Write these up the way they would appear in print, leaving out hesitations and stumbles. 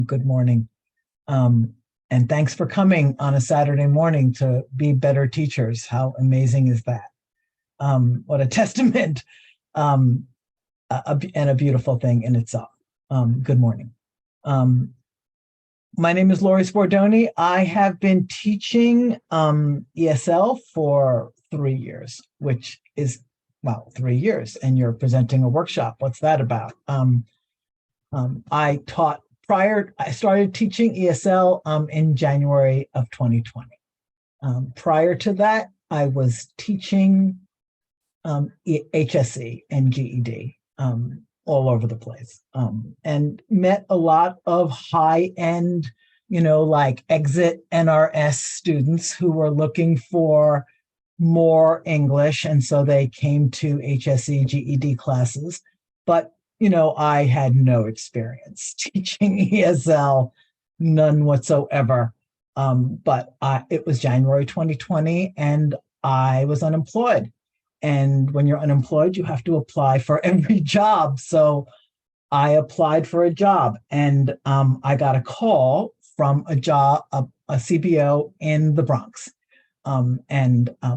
Good morning. Um, and thanks for coming on a Saturday morning to be better teachers. How amazing is that? What a testament um, and a beautiful thing in itself. Good morning. Um, my name is Lori Spordoni. I have been teaching ESL for 3 years, which is, well, 3 years, and you're presenting a workshop. What's that about? I started teaching ESL in January of 2020. Prior to that, I was teaching HSE and GED all over the place, and met a lot of high-end, like exit NRS students who were looking for more English, and so they came to HSE GED classes. But I had no experience teaching ESL, none whatsoever. But it was January 2020, and I was unemployed. And when you're unemployed, you have to apply for every job. So I applied for a job, and I got a call from a CBO in the Bronx,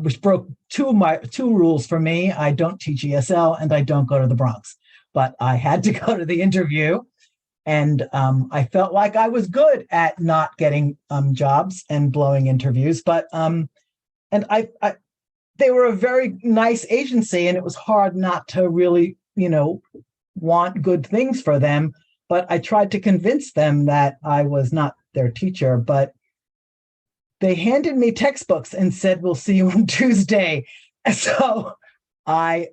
which broke two rules for me. I don't teach ESL, and I don't go to the Bronx. But I had to go to the interview, and I felt like I was good at not getting jobs and blowing interviews. But they were a very nice agency, and it was hard not to really, want good things for them. But I tried to convince them that I was not their teacher. But they handed me textbooks and said, "We'll see you on Tuesday." So I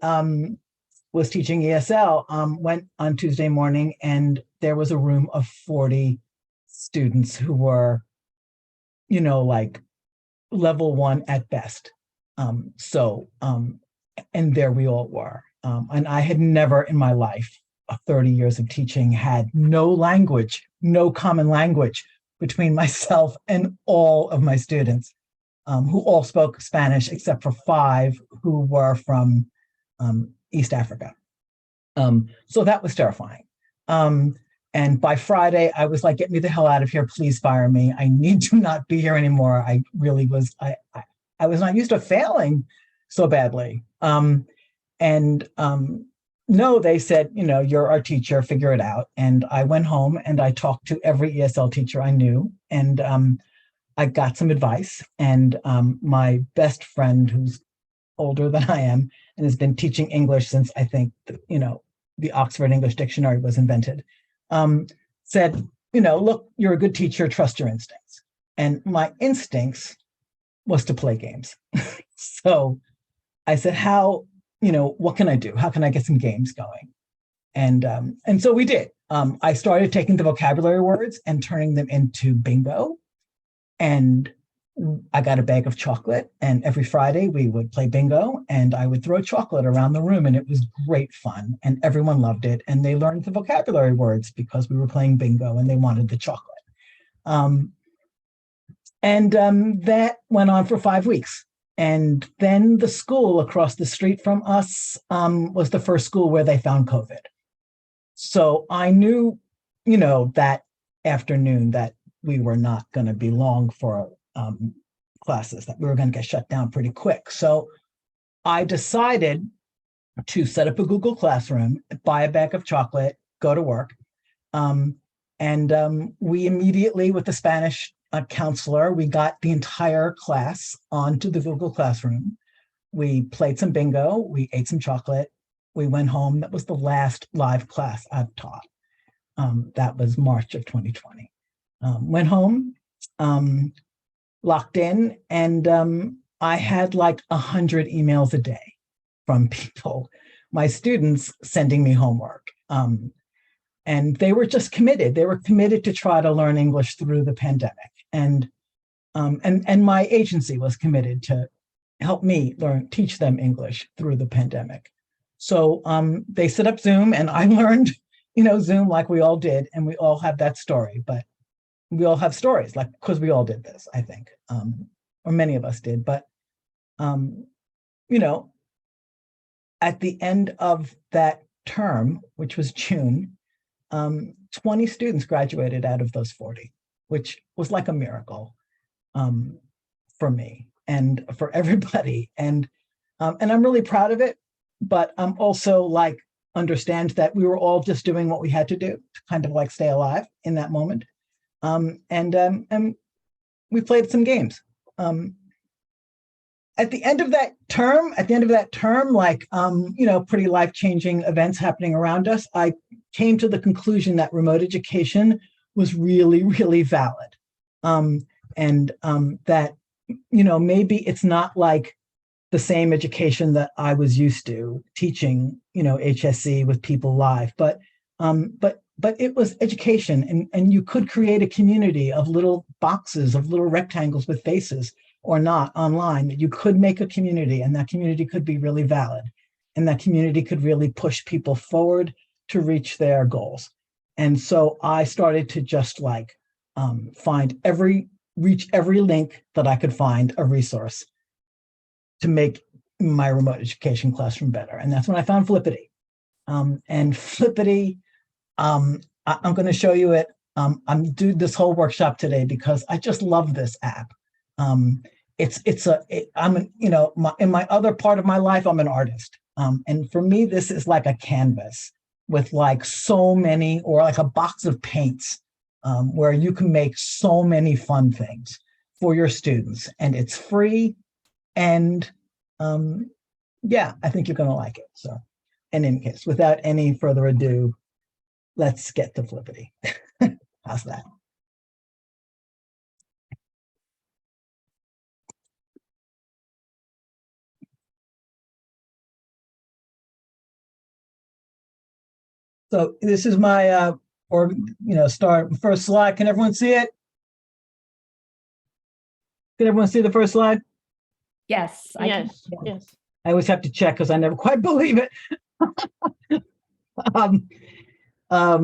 was teaching ESL, went on Tuesday morning, and there was a room of 40 students who were, like level 1 at best. And there we all were. And I had never in my life, 30 years of teaching, had no common language between myself and all of my students, who all spoke Spanish except for 5 who were from East Africa. So that was terrifying. And by Friday, I was like, "Get me the hell out of here. Please fire me. I need to not be here anymore." I really was, I was not used to failing so badly. No, they said, "You're our teacher, figure it out." And I went home and I talked to every ESL teacher I knew, and I got some advice. And my best friend, who's older than I am and has been teaching English since I think, the Oxford English Dictionary was invented, said, "Look, you're a good teacher, trust your instincts." And my instincts was to play games. So I said, what can I do? How can I get some games going? And so we did. I started taking the vocabulary words and turning them into bingo. And I got a bag of chocolate, and every Friday we would play bingo, and I would throw chocolate around the room, and it was great fun, and everyone loved it. And they learned the vocabulary words because we were playing bingo and they wanted the chocolate. That went on for 5 weeks. And then the school across the street from us was the first school where they found COVID. So I knew, that afternoon that we were not going to be long for classes, that we were going to get shut down pretty quick. So I decided to set up a Google Classroom, buy a bag of chocolate, go to work. We immediately, with the Spanish counselor, we got the entire class onto the Google Classroom. We played some bingo, we ate some chocolate, we went home. That was the last live class I've taught. That was March of 2020. Went home, locked in, and I had like 100 emails a day from people, my students, sending me homework. And they were just committed. They were committed to try to learn English through the pandemic. And my agency was committed to help me teach them English through the pandemic. So they set up Zoom, and I learned, Zoom like we all did, and we all have that story. But we all have stories, like, because we all did this, I think, or many of us did. But at the end of that term, which was June, 20 students graduated out of those 40, which was like a miracle for me and for everybody. And I'm really proud of it, but I'm also like, understand that we were all just doing what we had to do to kind of like stay alive in that moment. And we played some games. At the end of that term, like, pretty life-changing events happening around us, I came to the conclusion that remote education was really, really valid. That, maybe it's not like the same education that I was used to teaching, HSC with people live, but it was education, and you could create a community of little boxes, of little rectangles with faces or not online. You could make a community, and that community could be really valid, and that community could really push people forward to reach their goals. And so I started to just like reach every link that I could find a resource to make my remote education classroom better. And that's when I found Flippity. And Flippity, I'm going to show you it. I'm doing this whole workshop today because I just love this app. In my other part of my life, I'm an artist. And for me, this is like a canvas with like so many, or like a box of paints, where you can make so many fun things for your students, and it's free. And I think you're going to like it. So, in any case, without any further ado, let's get to Flippity. How's that? So this is my first slide. Can everyone see it? Can everyone see the first slide? Yes. Yes. I always have to check because I never quite believe it. I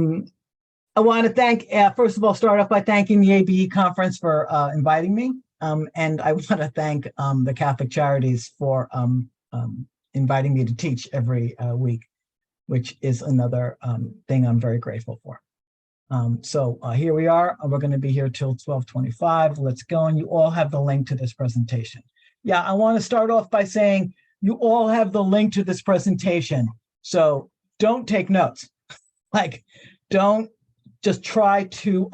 want to thank, first of all, start off by thanking the ABE conference for inviting me. And I want to thank the Catholic Charities for inviting me to teach every week, which is another thing I'm very grateful for. So here we are. We're going to be here till 12:25. Let's go. And you all have the link to this presentation. Yeah, I want to start off by saying you all have the link to this presentation. So don't take notes. Like, don't just try to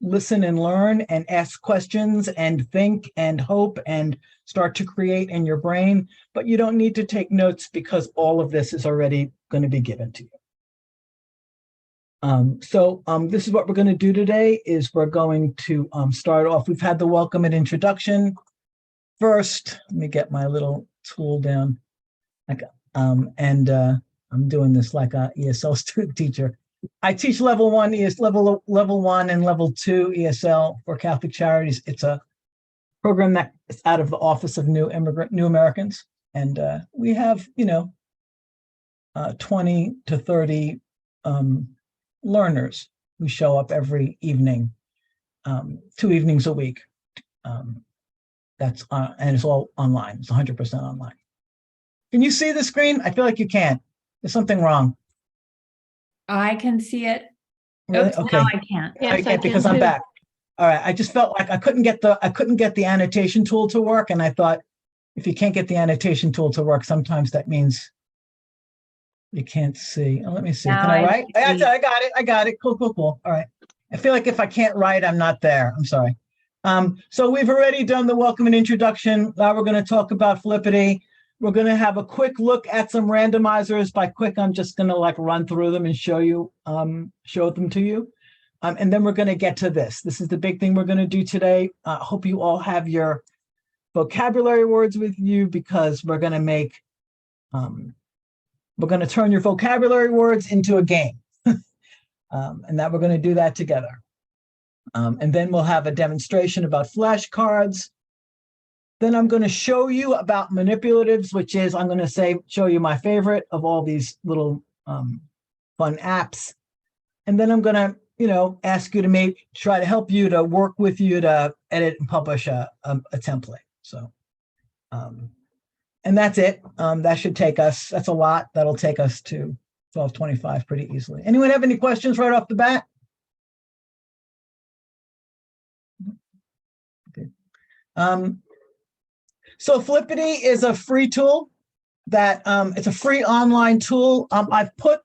listen and learn and ask questions and think and hope and start to create in your brain. But you don't need to take notes because all of this is already going to be given to you. This is what we're going to do today is we're going to start off. We've had the welcome and introduction. First, let me get my little tool down. I'm doing this like a ESL student teacher. I teach level 1 level 1 and level 2 ESL for Catholic Charities. It's a program that is out of the Office of New Americans, and we have 20 to 30 learners who show up every evening, 2 evenings a week. And it's all online. It's 100% online. Can you see the screen? I feel like you can't. There's something wrong. I can see it. Really? Oops, Okay. no, I can't. Yes, I can't because I'm back. All right. I just felt like I couldn't get the annotation tool to work, and I thought if you can't get the annotation tool to work, sometimes that means you can't see. Oh, let me see. Now Can I write? I see. I got it. Cool. All right. I feel like if I can't write, I'm not there. I'm sorry. So we've already done the welcome and introduction. Now we're going to talk about Flippity. We're going to have a quick look at some randomizers. By quick, I'm just going to like run through them and show them to you. And then we're going to get to this. This is the big thing we're going to do today. Hope you all have your vocabulary words with you, because we're going to turn your vocabulary words into a game. And that we're going to do that together. And then we'll have a demonstration about flashcards. Then I'm going to show you about manipulatives, which is, I'm going to show you my favorite of all these little fun apps. And then I'm going to, ask you to try to help you to work with you to edit and publish a template. So, and that's it. That should take us, that's a lot. That'll take us to 12:25 pretty easily. Anyone have any questions right off the bat? Okay. So Flippity is a free tool that it's a free online tool. I've put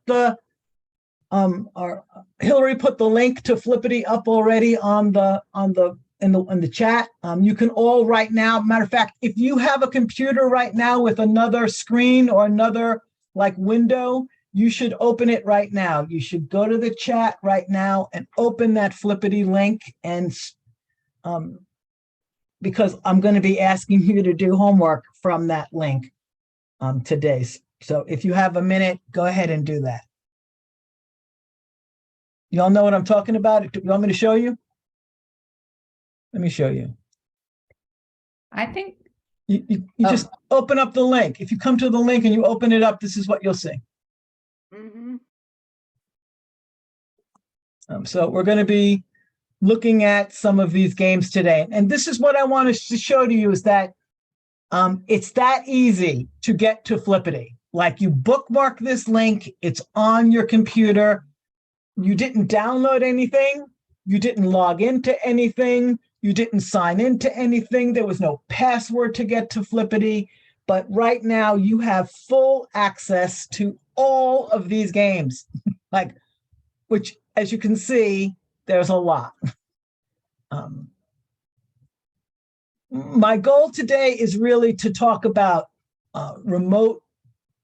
Hillary put the link to Flippity up already in the chat. You can all right now. Matter of fact, if you have a computer right now with another screen or another like window, you should open it right now. You should go to the chat right now and open that Flippity link, and because I'm going to be asking you to do homework from that link today. So if you have a minute, go ahead and do that. You all know what I'm talking about? You want me to show you? Let me show you. I think You just open up the link. If you come to the link and you open it up, this is what you'll see. Mm-hmm. So we're going to be looking at some of these games today. And this is what I want to show to you is that it's that easy to get to Flippity. Like, you bookmark this link, it's on your computer. You didn't download anything. You didn't log into anything. You didn't sign into anything. There was no password to get to Flippity. But right now you have full access to all of these games, like, which, as you can see, there's a lot. My goal today is really to talk about remote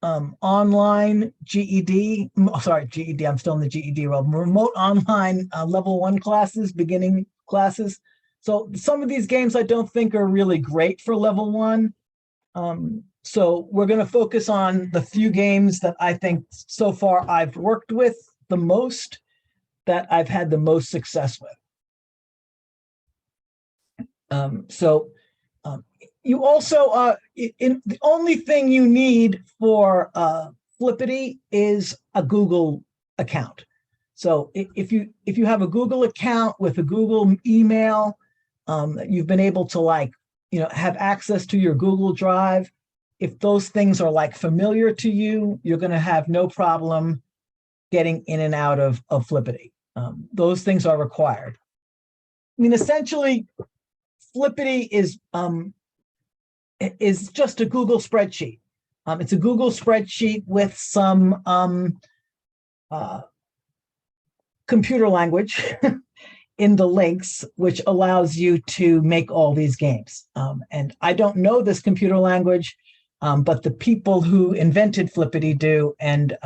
online GED. Sorry, GED. I'm still in the GED world. Remote online level 1 classes, beginning classes. So some of these games I don't think are really great for level 1. So we're going to focus on the few games that I think so far I've worked with the most, that I've had the most success with. You also, the only thing you need for Flippity is a Google account. So if you have a Google account with a Google email, you've been able to have access to your Google Drive. If those things are familiar to you, you're going to have no problem getting in and out of Flippity. Those things are required. I mean, essentially, Flippity is just a Google spreadsheet. It's a Google spreadsheet with some computer language in the links, which allows you to make all these games. And I don't know this computer language, but the people who invented Flippity do. And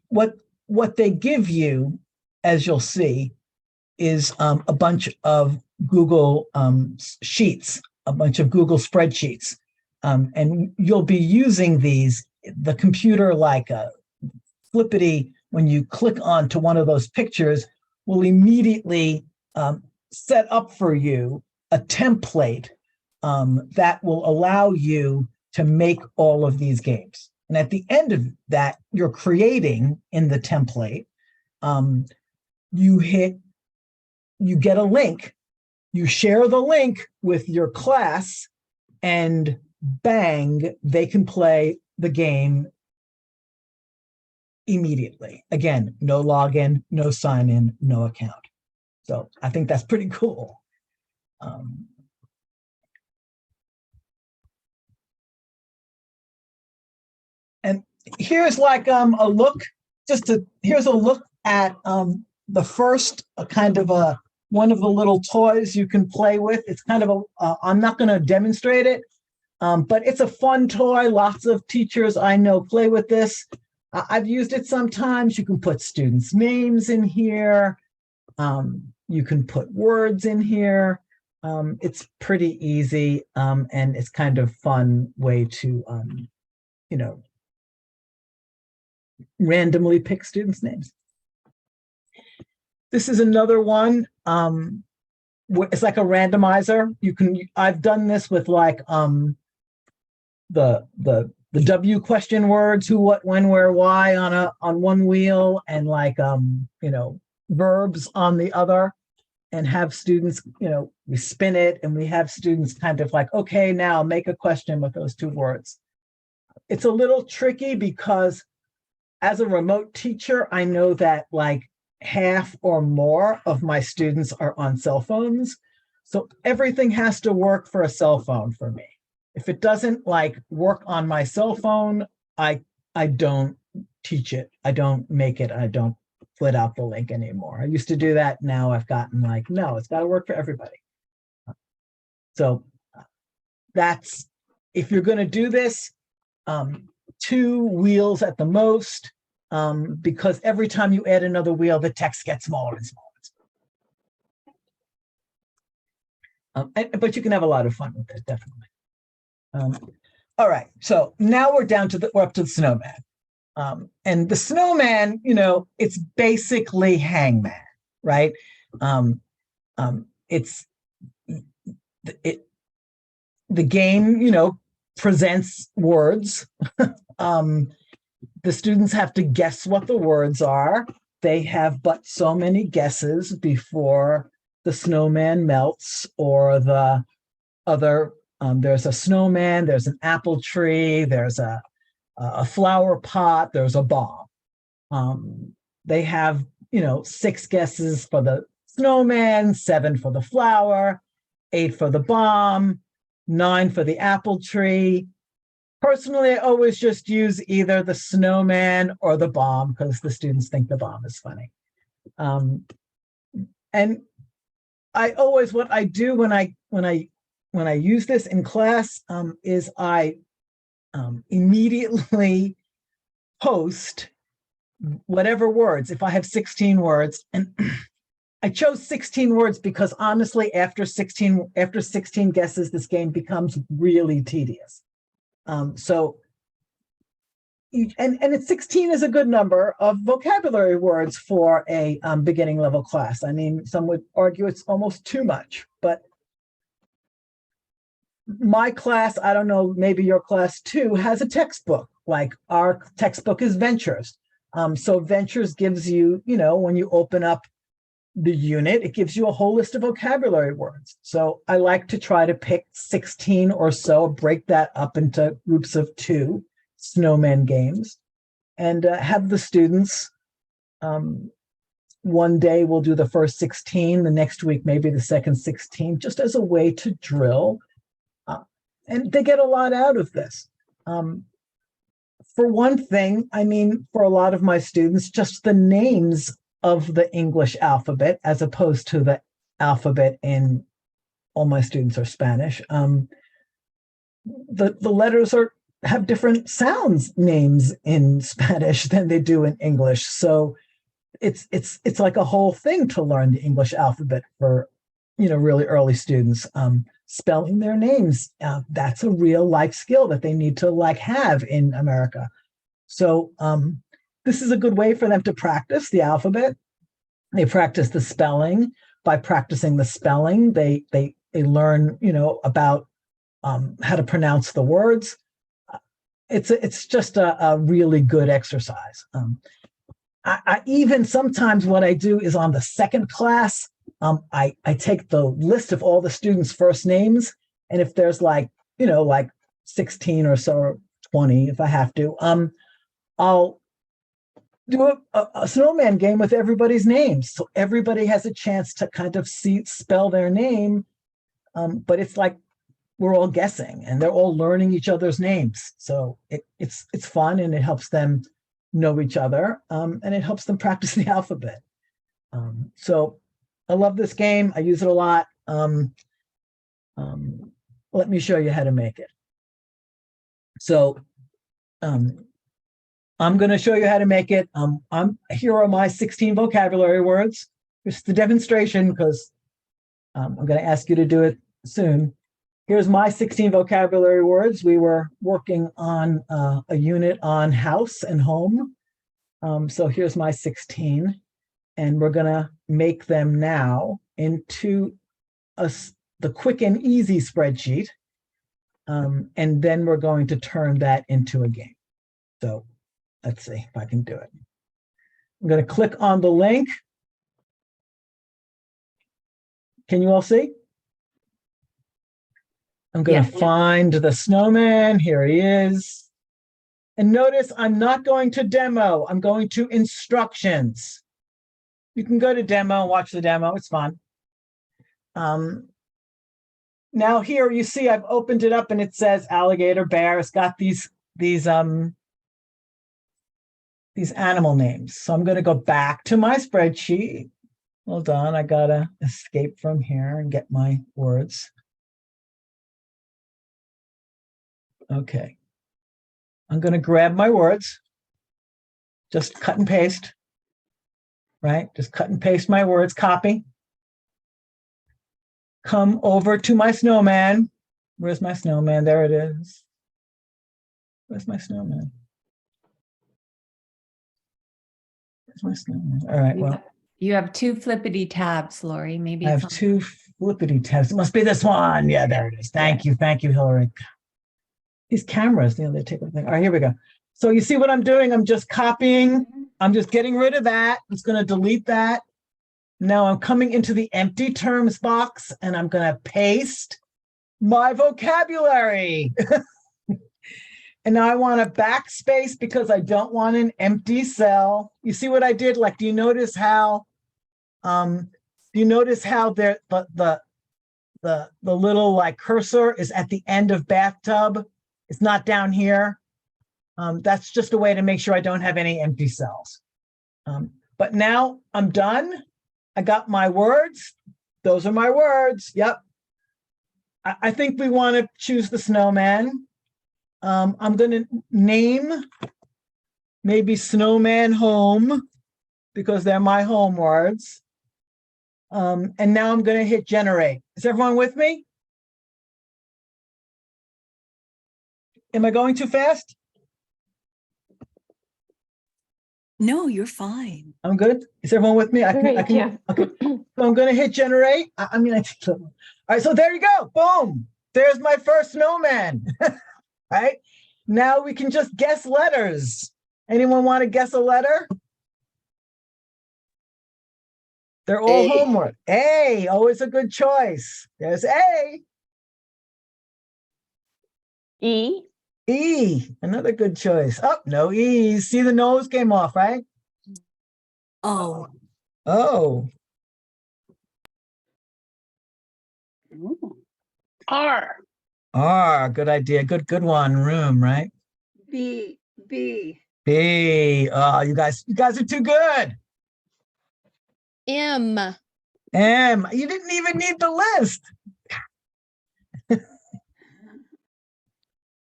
what they give you, as you'll see, is a bunch of Google sheets, a bunch of Google spreadsheets. And you'll be using the computer like a Flippity. When you click onto one of those pictures, will immediately set up for you a template that will allow you to make all of these games. And at the end of that, you're creating in the template, you get a link, you share the link with your class, and bang, they can play the game immediately. Again, no login, no sign in, no account. So I think that's pretty cool. And here's a look, here's a look at the first kind of one of the little toys you can play with. It's kind of I'm not going to demonstrate it, but it's a fun toy. Lots of teachers I know play with this. I've used it sometimes. You can put students' names in here. You can put words in here. It's pretty easy, and it's kind of fun way to, randomly pick students' names. This is another one. It's like a randomizer. I've done this with the W question words, who, what, when, where, why on one wheel, and verbs on the other, and have students, we spin it and we have students kind of okay, now make a question with those two words. It's a little tricky because as a remote teacher, I know that like half or more of my students are on cell phones. So everything has to work for a cell phone for me. If it doesn't like work on my cell phone, I don't teach it. I don't make it. I don't split out the link anymore. I used to do that. Now I've gotten like, no, it's got to work for everybody. So that's, if you're going to do this, 2 wheels at the most, because every time you add another wheel, the text gets smaller and smaller. But you can have a lot of fun with it, definitely. All right, so now we're up to the snowman. And the snowman, it's basically hangman, right? It's the game, presents words. The students have to guess what the words are. They have but so many guesses before the snowman melts or the other. There's a snowman, there's an apple tree, there's a flower pot, there's a bomb. They have, 6 guesses for the snowman, 7 for the flower, 8 for the bomb, 9 for the apple tree. Personally, I always just use either the snowman or the bomb because the students think the bomb is funny. And I always, what I do when I use this in class is I immediately post whatever words. If I have 16 words, and I chose 16 words because honestly, after 16 guesses, this game becomes really tedious. So, and 16 is a good number of vocabulary words for a beginning level class. I mean, some would argue it's almost too much, but my class, I don't know, maybe your class too, has a textbook. Like our textbook is Ventures. So Ventures gives you, when you open up the unit, it gives you a whole list of vocabulary words. So I like to try to pick 16 or so, break that up into groups of 2 snowman games, and have the students, one day we'll do the first 16, the next week maybe the second 16, just as a way to drill. And they get a lot out of this. For one thing, I mean, for a lot of my students, just the names of the English alphabet, as opposed to the alphabet in, all my students are Spanish. The letters have different sounds names in Spanish than they do in English. So it's like a whole thing to learn the English alphabet for, really early students. Spelling their names, that's a real life skill that they need to have in America. So this is a good way for them to practice the alphabet. They practice the spelling. By practicing the spelling, they learn, about how to pronounce the words. It's just a really good exercise. I even sometimes what I do is on the second class, I take the list of all the students' first names, and if there's like 16 or so, or 20, if I have to, I'll do a snowman game with everybody's names, so everybody has a chance to kind of spell their name, but it's like we're all guessing, and they're all learning each other's names, so it's fun, and it helps them know each other, and it helps them practice the alphabet. So I love this game. I use it a lot. Let me show you how to make it. So I'm going to show you how to make it. Here are my 16 vocabulary words. Here's the demonstration because I'm going to ask you to do it soon. Here's my 16 vocabulary words. We were working on a unit on house and home. So here's my 16. And we're going to make them now into the quick and easy spreadsheet. And then we're going to turn that into a game. So let's see if I can do it. I'm going to click on the link. Can you all see? I'm going to find the snowman. Here he is. And notice I'm not going to demo. I'm going to instructions. You can go to demo and watch the demo. It's fun. Now here you see I've opened it up and it says alligator, bear. It's got these animal names. So I'm going to go back to my spreadsheet. Hold on, I gotta escape from here and get my words. Okay. I'm going to grab my words. Just cut and paste. Right? Just cut and paste my words, copy. Come over to my snowman. Where's my snowman? There it is. Where's my snowman? Where's my snowman? All right, well. You have two flippity tabs, Lori. Maybe I have two flippity tabs. It must be this one. Yeah, there it is. Thank you, Hillary. These cameras, they take everything. All right, here we go. So you see what I'm doing? I'm just copying. I'm just getting rid of that. It's going to delete that. Now I'm coming into the empty terms box and I'm going to paste my vocabulary. And now I want a backspace because I don't want an empty cell. You see what I did? Like, do you notice how there the little like cursor is at the end of bathtub? It's not down here. That's just a way to make sure I don't have any empty cells. But now I'm done. I got my words. Those are my words. Yep. I think we want to choose the snowman. I'm going to name maybe snowman home because they're my home words. And now I'm going to hit generate. Is everyone with me? Am I going too fast? No, you're fine. I'm good. Is everyone with me? I can. yeah. Okay. So I'm going to hit generate. I think. All right. So there you go. Boom. There's my first snowman. Right. Now we can just guess letters. Anyone want to guess a letter? They're all A. homework. A. Always a good choice. There's A. E. E. Another good choice. Oh, no E's. See, the nose came off, right? Oh, Oh. R. R. Good idea. Good one. Room, right? B. B. Oh, you guys are too good. M. M. You didn't even need the list.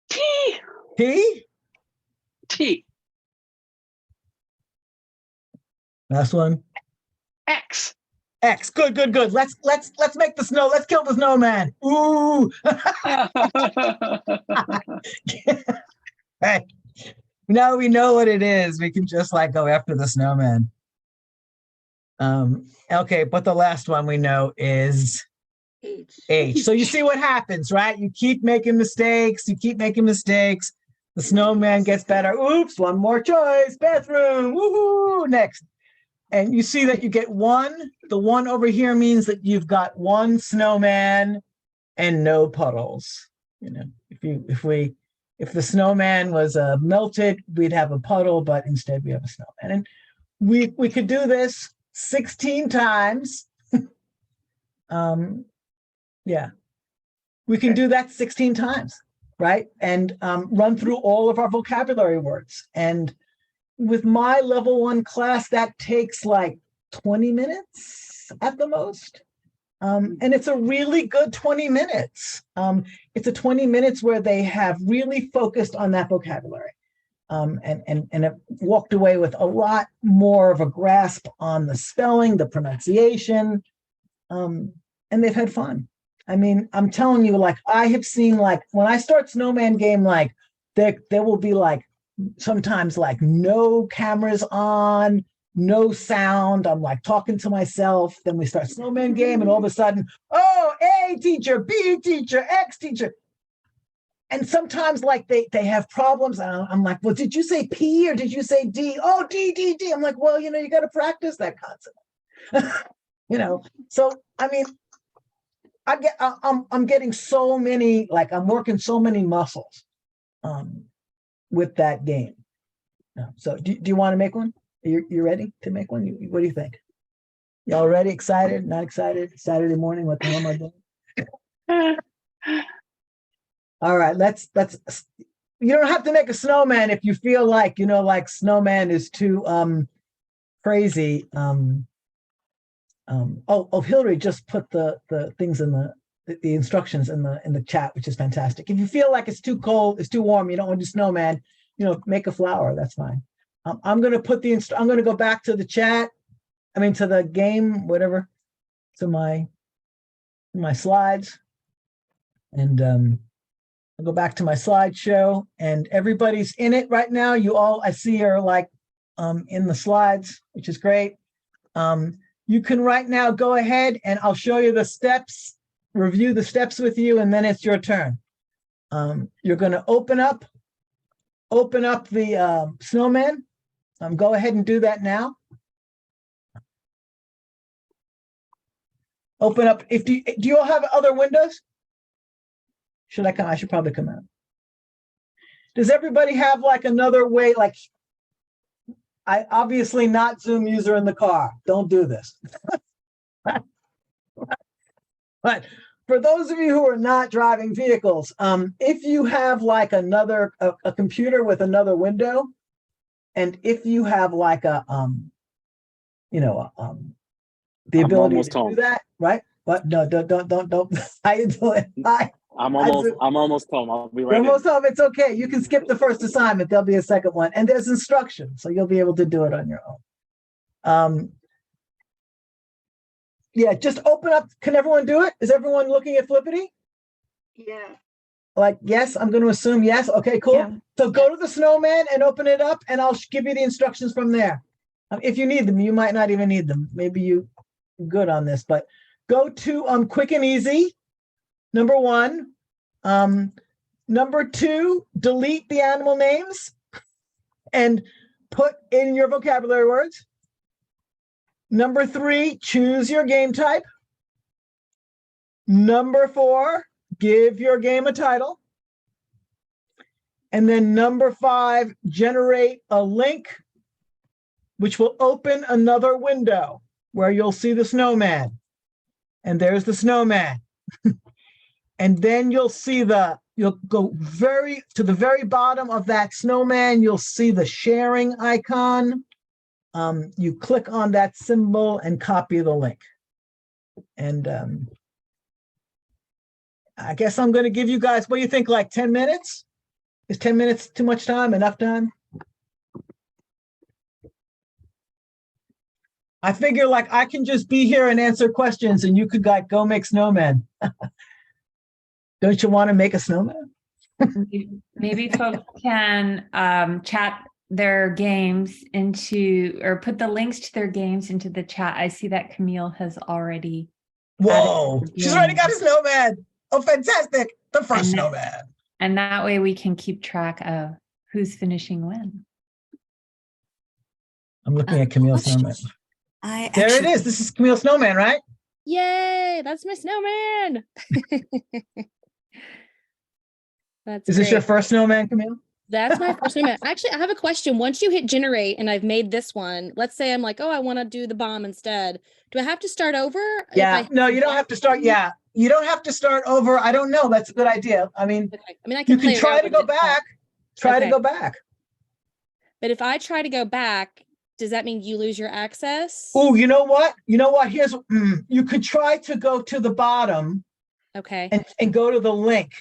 T. T. T. Last one. X. X. Good. Let's make the snow. Let's kill the snowman. Ooh. Right. Now we know what it is. We can just like go after the snowman. Okay, but the last one we know is H. So you see what happens, right? You keep making mistakes. The snowman gets better. Oops, one more choice. Bathroom. Woohoo! Next. And you see that you get one. The one over here means that you've got one snowman and no puddles. You know, if the snowman was melted, we'd have a puddle, but instead we have a snowman. And we could do this 16 times. Yeah, we can do that 16 times, right? And run through all of our vocabulary words. And with my level 1 class, that takes like 20 minutes at the most. And it's a really good 20 minutes. It's a 20 minutes where they have really focused on that vocabulary and have walked away with a lot more of a grasp on the spelling, the pronunciation, and they've had fun. I mean, I'm telling you, like, I have seen, like, when I start snowman game, like, there will be, like, sometimes, like, no cameras on, no sound. I'm, like, talking to myself. Then we start snowman game, and all of a sudden, oh, A teacher, B teacher, X teacher. And sometimes, like, they have problems. And I'm like, well, did you say P or did you say D? Oh, D. I'm like, well, you got to practice that consonant. So, I mean, I'm getting so many, like, I'm working so many muscles. with that game. So do you want to make one? You ready to make one? What do you think? Y'all ready? Excited? Not excited? Saturday morning, what the hell am I doing? All right, let's you don't have to make a snowman if you feel like, like snowman is too crazy. Hillary just put the things in the instructions in the chat, which is fantastic. If you feel like it's too cold, it's too warm, you don't want to do snowman, make a flower, that's fine. I'm going to I'm going to go back to the chat, to the game, whatever, to my slides. And I'll go back to my slideshow, and everybody's in it right now. You all, I see, are like in the slides, which is great. You can right now go ahead and I'll show you the steps, review the steps with you, and then it's your turn. You're going to open up the snowman. Go ahead and do that now. Open up. Do you all have other windows? Should I come? I should probably come out. Does everybody have like another way? Like, I obviously not Zoom user in the car. Don't do this. But for those of you who are not driving vehicles, if you have like a computer with another window, and if you have like the ability to do that, right? What? No, don't. How you doing? Hi. I'm almost home. I'll be right You're almost home. It's okay. You can skip the first assignment. There'll be a second one, and there's instructions, so you'll be able to do it on your own. Yeah, just open up. Can everyone do it? Is everyone looking at Flippity? Yeah. Like, yes, I'm going to assume yes. Okay, cool. Yeah. So go to the snowman and open it up, and I'll give you the instructions from there. If you need them, you might not even need them. Maybe you're good on this, but go to quick and easy. Number 1. Number 2, delete the animal names and put in your vocabulary words. Number 3, choose your game type. Number 4, give your game a title. And then number 5, generate a link, which will open another window where you'll see the snowman. And there's the snowman. And then you'll go to the very bottom of that snowman, you'll see the sharing icon. You click on that symbol and copy the link. And I guess I'm going to give you guys, what do you think, like 10 minutes? Is 10 minutes too much time? Enough time? I figure like I can just be here and answer questions and you could like go make snowmen. Don't you want to make a snowman? Maybe folks can chat their games into, or put the links to their games into the chat. I see that Camille has already. Whoa, she's already got a snowman. Oh, fantastic. The first snowman. And that way we can keep track of who's finishing when. I'm looking at Camille's snowman. There it is. This is Camille's snowman, right? Yay, that's my snowman. Is this your first snowman, Camille? That's my first snowman. Actually, I have a question. Once you hit generate and I've made this one, let's say I'm like, oh, I want to do the bomb instead. Do I have to start over? Yeah, no, you don't have to start. Yeah, you don't have to start over. I don't know. That's a good idea. I mean, I can you can try to go back. Try to go back. But if I try to go back, does that mean you lose your access? Oh, you know what? Here's, you could try to go to the bottom. Okay. And go to the link.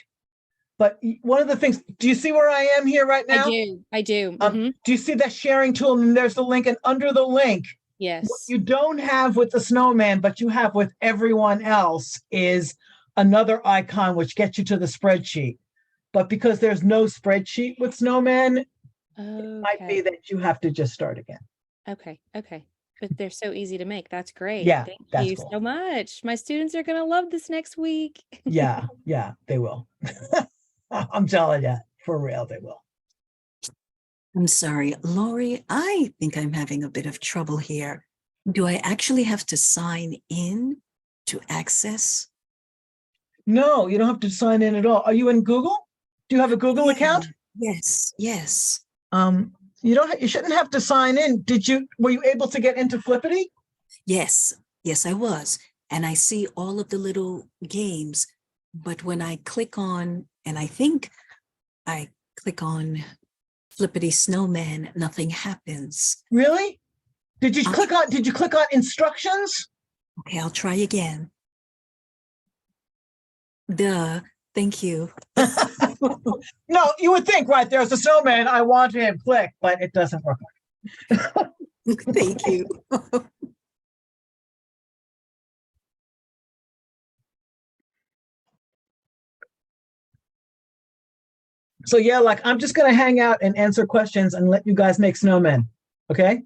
But one of the things, do you see where I am here right now? I do. Do you see that sharing tool? And there's the link, and under the link, yes, what you don't have with the snowman, but you have with everyone else, is another icon which gets you to the spreadsheet. But because there's no spreadsheet with snowman, it might be that you have to just start again. Okay. But they're so easy to make. That's great. Yeah, Thank you so much. My students are going to love this next week. Yeah, they will. I'm telling you, for real, they will. I'm sorry, Lori, I think I'm having a bit of trouble here. Do I actually have to sign in to access? No, you don't have to sign in at all. Are you in Google? Do you have a Google account? Yes, yes. You shouldn't have to sign in. Were you able to get into Flippity? Yes, yes, I was. And I see all of the little games, but when I click on, and I think I click on Flippity Snowman, nothing happens. Really? Did you I'll click on instructions? Okay, I'll try again. Duh, thank you. No, you would think, right? There's a snowman. I want him. Click, but it doesn't work. Thank you. So yeah, like I'm just gonna hang out and answer questions and let you guys make snowmen. Okay.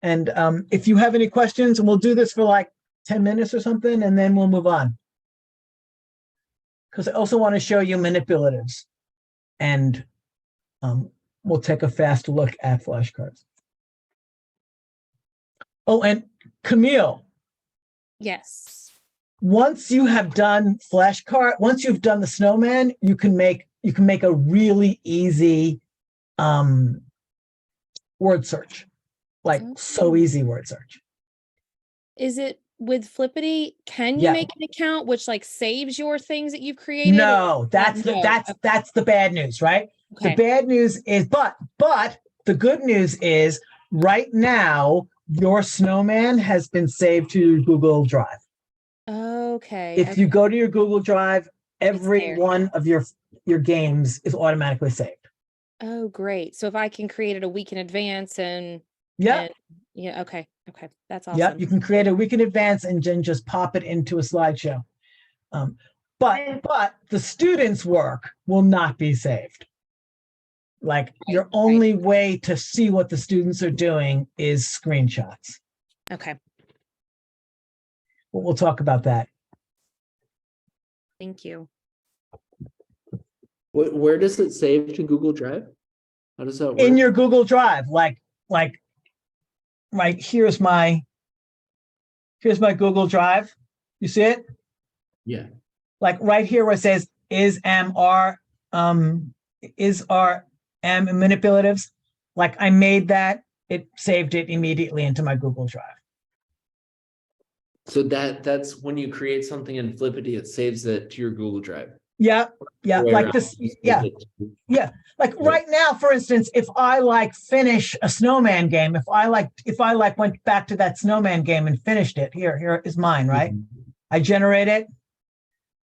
And if you have any questions, and we'll do this for like 10 minutes or something, and then we'll move on. Because I also want to show you manipulatives. And we'll take a fast look at flashcards. Oh, and Camille, Yes. once you have done once you've done the snowman, you can make a really easy word search. Like so easy word search. Is it with Flippity? Can you Yeah. make an account which like saves your things that you've created? No, that's No. that's the bad news, right? Okay. The bad news is, but the good news is right now your snowman has been saved to Google Drive. Okay. If you go to your Google Drive, every there. one of your games is automatically saved. Oh, great. So if I can create it a week in advance and Yeah. and- yeah, okay. Okay. That's awesome. Yep, you can create a week in advance and then just pop it into a slideshow. But the students' work will not be saved. Like your only way to see what the students are doing is screenshots. Okay. But we'll talk about that. Thank you. Where does it save to Google Drive? How does that work? In your Google Drive, like right here's my Google Drive. You see it? Yeah. Like right here where it says is manipulatives. Like I made that, it saved it immediately into my Google Drive. So that's when you create something in Flippity, it saves it to your Google Drive. Yeah, like this. Yeah. Like right now, for instance, if I like finish a snowman game, if I went back to that snowman game and finished it, here is mine, right? I generate it.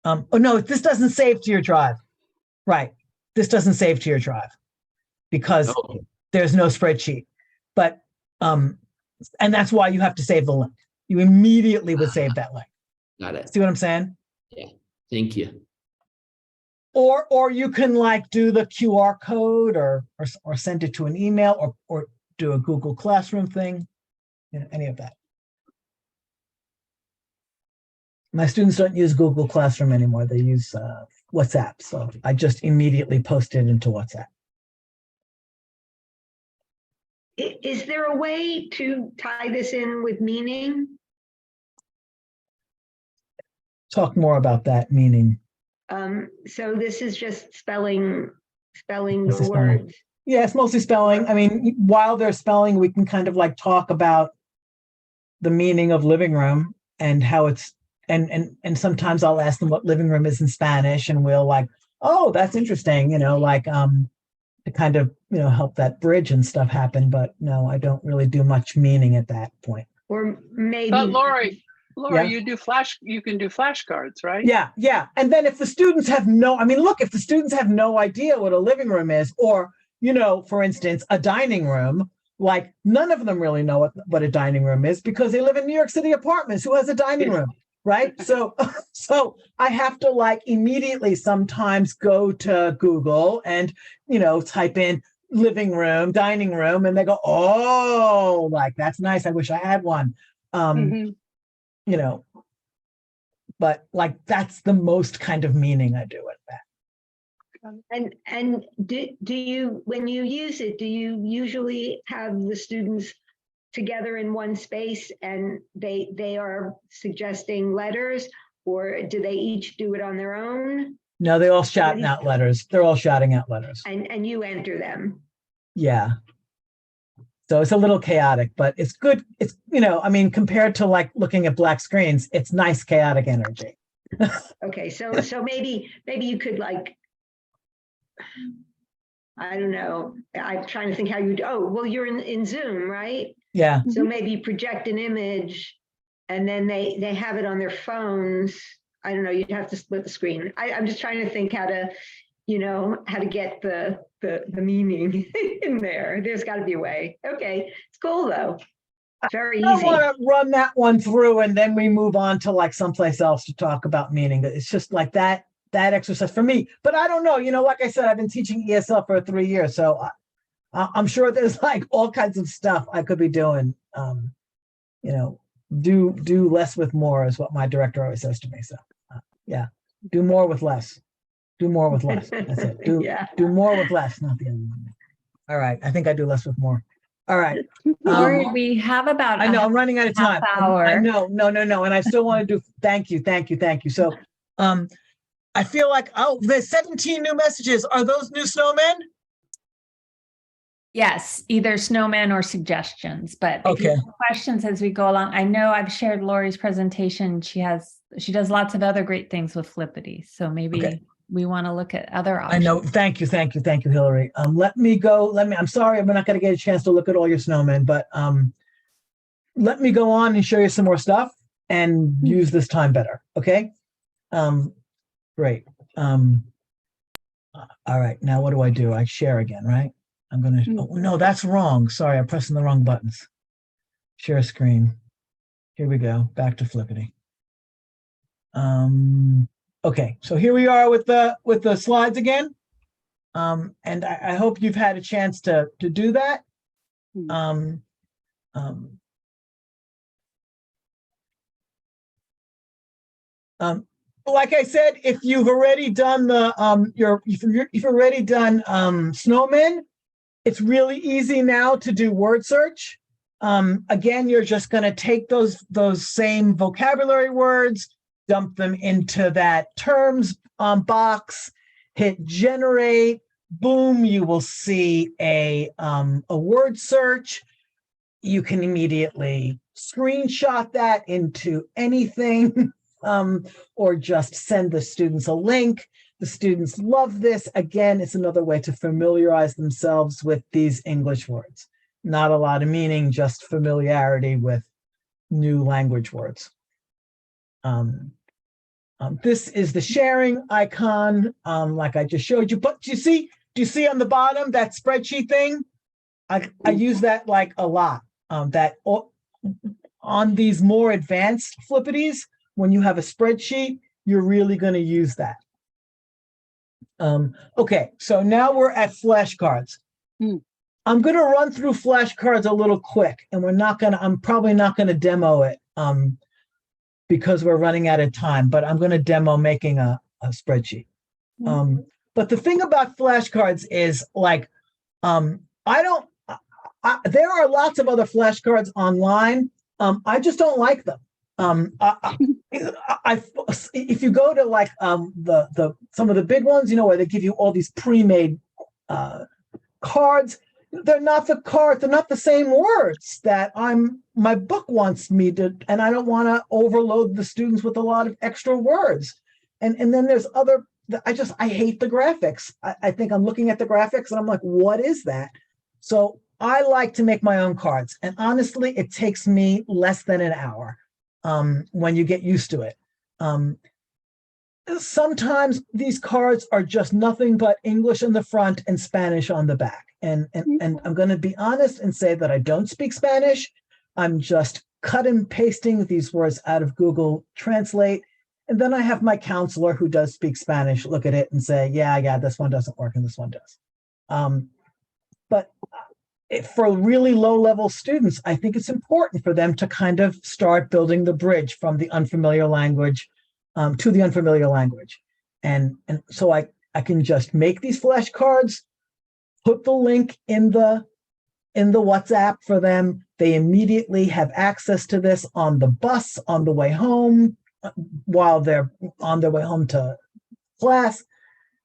Oh no, this doesn't save to your drive. Right. This doesn't save to your drive because there's no spreadsheet. But and that's why you have to save the link. You immediately would save that link. Got it. See what I'm saying? Yeah. Thank you. Or you can like do the QR code or send it to an email or do a Google Classroom thing, any of that. My students don't use Google Classroom anymore. They use WhatsApp. So I just immediately post it into WhatsApp. Is there a way to tie this in with meaning? Talk more about that meaning. So this is just spelling This is the spelling. words. Yeah, it's mostly spelling. I mean, while they're spelling, we can kind of like talk about the meaning of living room and how it's and sometimes I'll ask them what living room is in Spanish, and we'll like, oh, that's interesting, like to kind of help that bridge and stuff happen. But no, I don't really do much meaning at that point. Or maybe. But Lori, Yeah. you can do flashcards, right? Yeah. And then if the students have if the students have no idea what a living room is, or, for instance, a dining room, like none of them really know what a dining room is because they live in New York City apartments. Who has a dining room, right? So I have to like immediately sometimes go to Google and, type in living room, dining room, and they go, oh, like, that's nice. I wish I had one. But like that's the most kind of meaning I do with that. And do you, when you use it, do you usually have the students together in one space and they are suggesting letters, or do they each do it on their own? No, they all shouting out letters. They're all shouting out letters. and you enter them. Yeah. So it's a little chaotic, but it's good. It's, I mean, compared to like looking at black screens, it's nice chaotic energy. Okay, so maybe you could like, I don't know. I'm trying to think how you'd, well, you're in Zoom, right? Yeah. So maybe project an image and then they have it on their phones. I don't know, you'd have to split the screen. I'm just trying to think how to, how to get the meaning in there. There's got to be a way. Okay, it's cool though. Very I easy. want to run that one through and then we move on to like someplace else to talk about meaning. It's just like that exercise for me. But I don't know, like I said, I've been teaching ESL for 3 years. So I'm sure there's like all kinds of stuff I could be doing. Do less with more is what my director always says to me. So yeah, do more with less. Do more with less. That's it. Do more with less, not the other one. All right. I think I do less with more. All right. Lori, we have about I know I'm running out of time. hour. I know. No. And I still want to do thank you. So I feel like, there's 17 new messages. Are those new snowmen? Yes, either snowman or suggestions, but if you Okay. have questions as we go along, I know I've shared Lori's presentation. She does lots of other great things with Flippity. So maybe Okay. we want to look at other options. I know. Thank you, Hillary. I'm sorry, I'm not going to get a chance to look at all your snowmen, but let me go on and show you some more stuff and use this time better. Okay. Great. All right. Now what do? I share again, right? I'm going to, no, that's wrong. Sorry, I'm pressing the wrong buttons. Share screen. Here we go. Back to Flippity. Okay, so here we are with the slides again. And I hope you've had a chance to do that. Like I said, if you've already done the if you've already done snowmen, it's really easy now to do word search. Again, you're just going to take those same vocabulary words, dump them into that terms box, hit generate, boom, you will see a word search. You can immediately screenshot that into anything or just send the students a link. The students love this. Again, it's another way to familiarize themselves with these English words. Not a lot of meaning, just familiarity with new language words. This is the sharing icon, like I just showed you. But do you see on the bottom that spreadsheet thing? I use that like a lot. On these more advanced Flippities, when you have a spreadsheet, you're really going to use that. Okay, so now we're at flashcards. I'm going to run through flashcards a little quick, and I'm probably not going to demo it because we're running out of time, but I'm going to demo making a spreadsheet. But the thing about flashcards is like, there are lots of other flashcards online. I just don't like them. If you go to like some of the big ones, where they give you all these pre-made cards, they're not the cards, they're not the same words that my book wants me to, and I don't want to overload the students with a lot of extra words. And then there's other, I hate the graphics. I think I'm looking at the graphics and I'm like, what is that? So I like to make my own cards. And honestly, it takes me less than an hour when you get used to it. Sometimes these cards are just nothing but English on the front and Spanish on the back. And I'm going to be honest and say that I don't speak Spanish. I'm just cut and pasting these words out of Google Translate. And then I have my counselor who does speak Spanish look at it and say, yeah, this one doesn't work and this one does. But for really low-level students, I think it's important for them to kind of start building the bridge from the unfamiliar language to the unfamiliar language. And so I can just make these flashcards, put the link in the WhatsApp for them. They immediately have access to this on the bus, on the way home, while they're on their way home to class,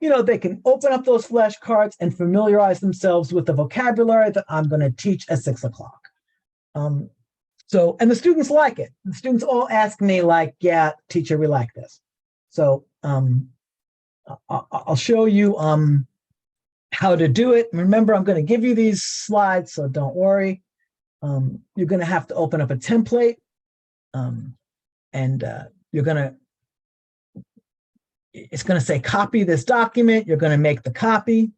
they can open up those flashcards and familiarize themselves with the vocabulary that I'm going to teach at 6 o'clock. And the students like it. The students all ask me like, yeah, teacher, we like this. So I'll show you how to do it. Remember, I'm going to give you these slides, so don't worry. You're going to have to open up a template, and it's going to say copy this document. You're going to make the copy.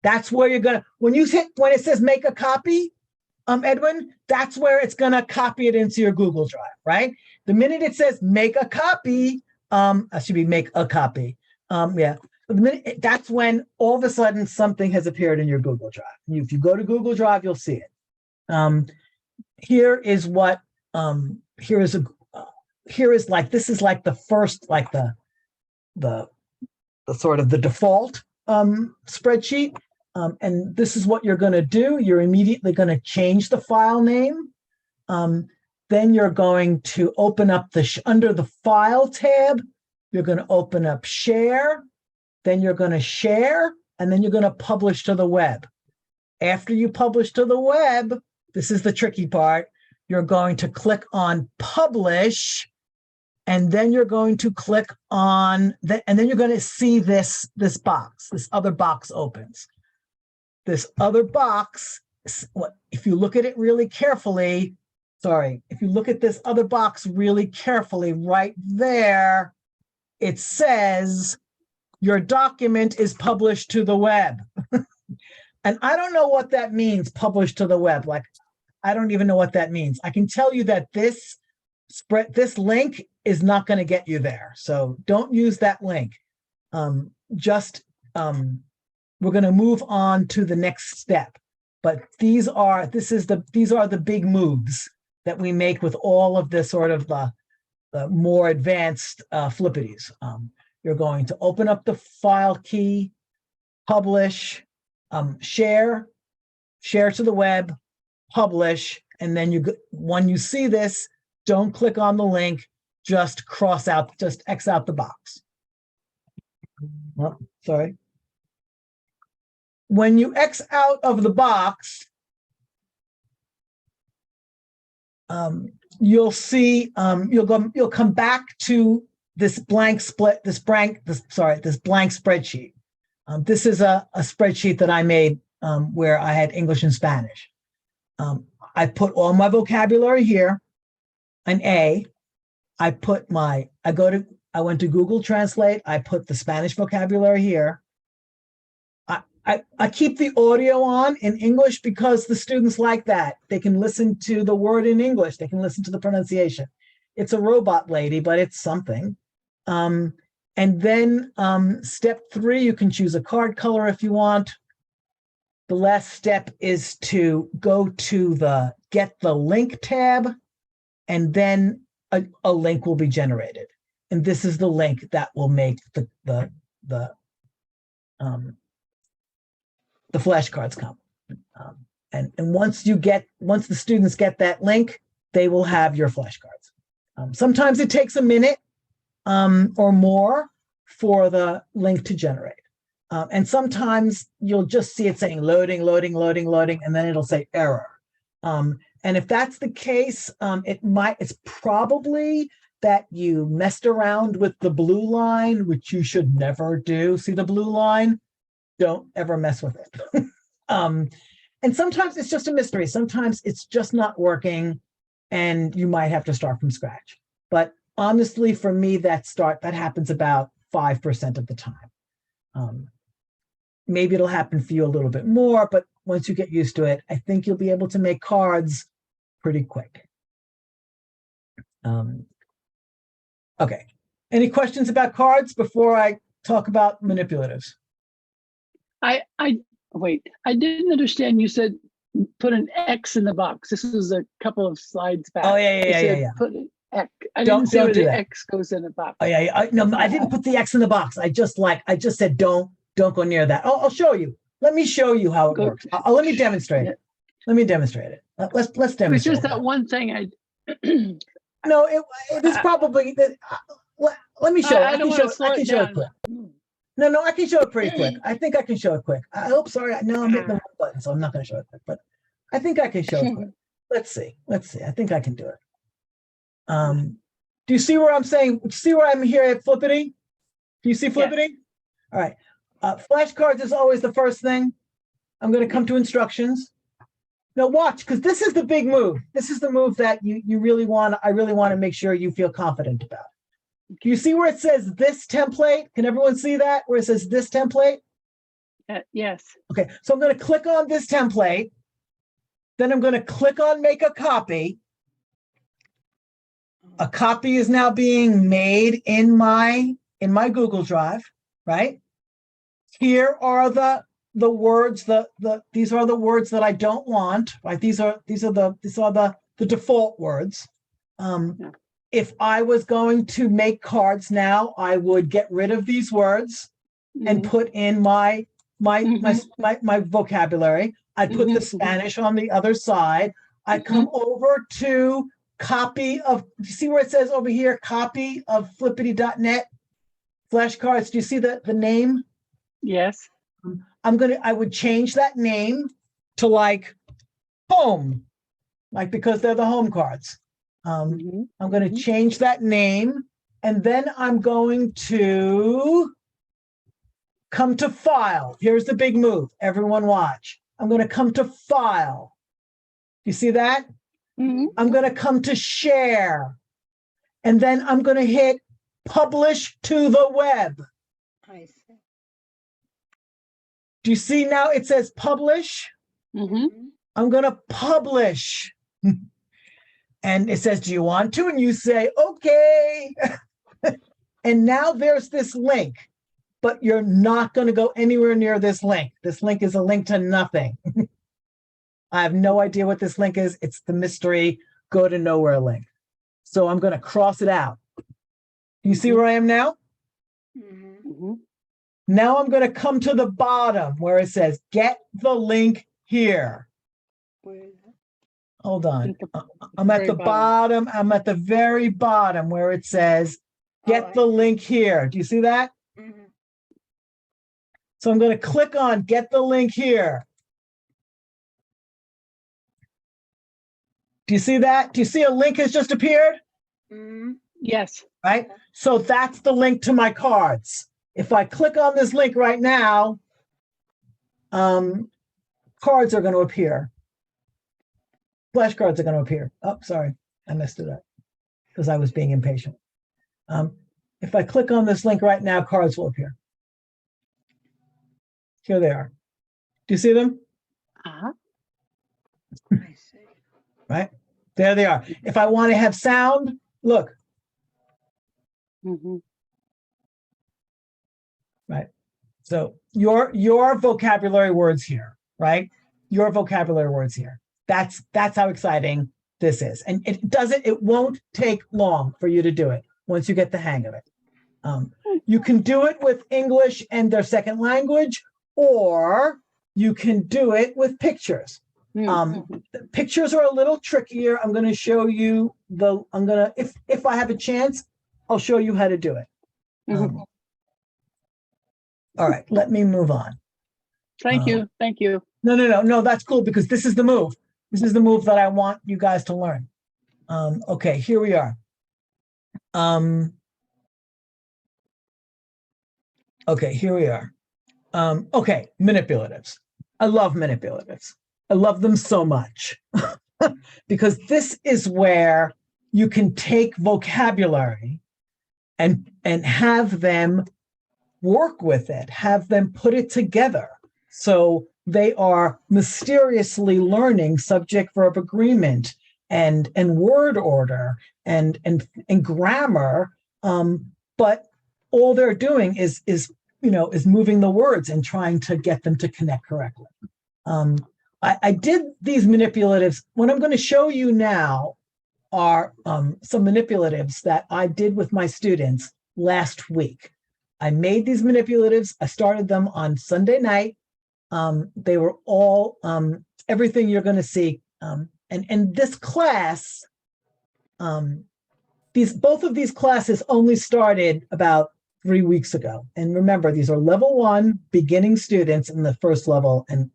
That's where you're going to, when it says make a copy, Edwin, that's where it's going to copy it into your Google Drive, right? The minute it says make a copy, it should be make a copy. Yeah. That's when all of a sudden something has appeared in your Google Drive. If you go to Google Drive, you'll see it. Here is like, this is like the first, like the sort of the default spreadsheet. And this is what you're going to do. You're immediately going to change the file name. Then you're going to open up under the file tab, you're going to open up share. Then you're going to share, and then you're going to publish to the web. After you publish to the web, this is the tricky part, you're going to click on publish, and then you're going to click on and then you're going to see this box. This other box opens. This other box, if you look at it really carefully, if you look at this other box really carefully, right there, it says your document is published to the web. And I don't know what that means, published to the web. Like, I don't even know what that means. I can tell you that this link is not going to get you there. So don't use that link. We're going to move on to the next step. But these are the big moves that we make with all of this sort of the more advanced Flippities. You're going to open up the file key, publish, share to the web, publish, and then when you see this, don't click on the link, just X out the box. Oh, sorry. When you X out of the box, you'll see, you'll come back to this blank spreadsheet. This is a spreadsheet that I made where I had English and Spanish. I put all my vocabulary here, an A. I went to Google Translate. I put the Spanish vocabulary here. I keep the audio on in English because the students like that. They can listen to the word in English. They can listen to the pronunciation. It's a robot lady, but it's something. And then step 3, you can choose a card color if you want. The last step is to go to the Get the Link tab, and then a link will be generated. And this is the link that will make the flashcards come. And once the students get that link, they will have your flashcards. Sometimes it takes a minute or more for the link to generate. And sometimes you'll just see it saying loading, and then it'll say error. And if that's the case, it's probably that you messed around with the blue line, which you should never do. See the blue line? Don't ever mess with it. And sometimes it's just a mystery. Sometimes it's just not working and you might have to start from scratch. But honestly, for me, that happens about 5% of the time. Maybe it'll happen for you a little bit more, but once you get used to it, I think you'll be able to make cards pretty quick. Okay. Any questions about cards before I talk about manipulatives? Wait, I didn't understand. You said put an X in the box. This was a couple of slides back. Oh, yeah. Put an X. I didn't see where the X goes in the box. Oh, yeah. No, I didn't put the X in the box. I just said, don't go near that. I'll show you. Let me show you how it works. Let me demonstrate it. Let me demonstrate it. Let's demonstrate. It's just that one thing No, it is probably that. Let me show it. I can show it quick. No, I can show it pretty quick. I think I can show it quick. I hope, sorry, no, I'm hitting the wrong button, so I'm not gonna show it quick, but I think I can show it quick. Let's see. I think I can do it. Do you see where I'm saying, see where I'm here at Flippity? Do you see Flippity? All right. Flashcards is always the first thing. I'm gonna come to instructions. Now watch, because this is the big move. This is the move that I really want to make sure you feel confident about. Do you see where it says this template? Can everyone see that? Where it says this template? Yes. Okay, so I'm going to click on this template. Then I'm going to click on make a copy. A copy is now being made in my Google Drive, right? Here are the words, these are the words that I don't want, right? These are the default words. If I was going to make cards now, I would get rid of these words and put in my vocabulary. I'd put the Spanish on the other side. I'd come over to copy of, you see where it says over here, copy of flippity.net flashcards. Do you see the name? Yes. I would change that name to like home, like because they're the home cards. I'm going to change that name, and then I'm going to come to file. Here's the big move. Everyone watch. I'm going to come to file. You see that? I'm going to come to share, and then I'm going to hit publish to the web. I see. Do you see now it says publish? I'm going to publish. And it says, do you want to? And you say, okay. And now there's this link, but you're not going to go anywhere near this link. This link is a link to nothing. I have no idea what this link is. It's the mystery go to nowhere link. So I'm going to cross it out. You see where I am now? Now I'm going to come to the bottom where it says, get the link here. Hold on. I'm at the bottom. I'm at the very bottom where it says, get the link here. Do you see that? So I'm going to click on get the link here. Do you see that? Do you see a link has just appeared? Yes. Right? So that's the link to my cards. If I click on this link right now, cards are going to appear. Flashcards are going to appear. Oh, sorry, I messed it up because I was being impatient. If I click on this link right now, cards will appear. Here they are. Do you see them? I see. Right? There they are. If I want to have sound, look. Right? So your vocabulary words here, right? Your vocabulary words here. That's how exciting this is. And it won't take long for you to do it once you get the hang of it. You can do it with English and their second language, or you can do it with pictures. Pictures are a little trickier. I'm going to show you if I have a chance, I'll show you how to do it. All right, let me move on. Thank you. Thank you. No, that's cool because this is the move. This is the move that I want you guys to learn. Okay, here we are. Okay, here we are. Okay, manipulatives. I love manipulatives. I love them so much because this is where you can take vocabulary and have them work with it, have them put it together. So they are mysteriously learning subject verb agreement and word order and grammar. But all they're doing is moving the words and trying to get them to connect correctly. I did these manipulatives. What I'm going to show you now are some manipulatives that I did with my students last week. I made these manipulatives. I started them on Sunday night. They were all everything you're going to see. And this class, both of these classes only started about 3 weeks ago. And remember, these are level 1 beginning students in the first level and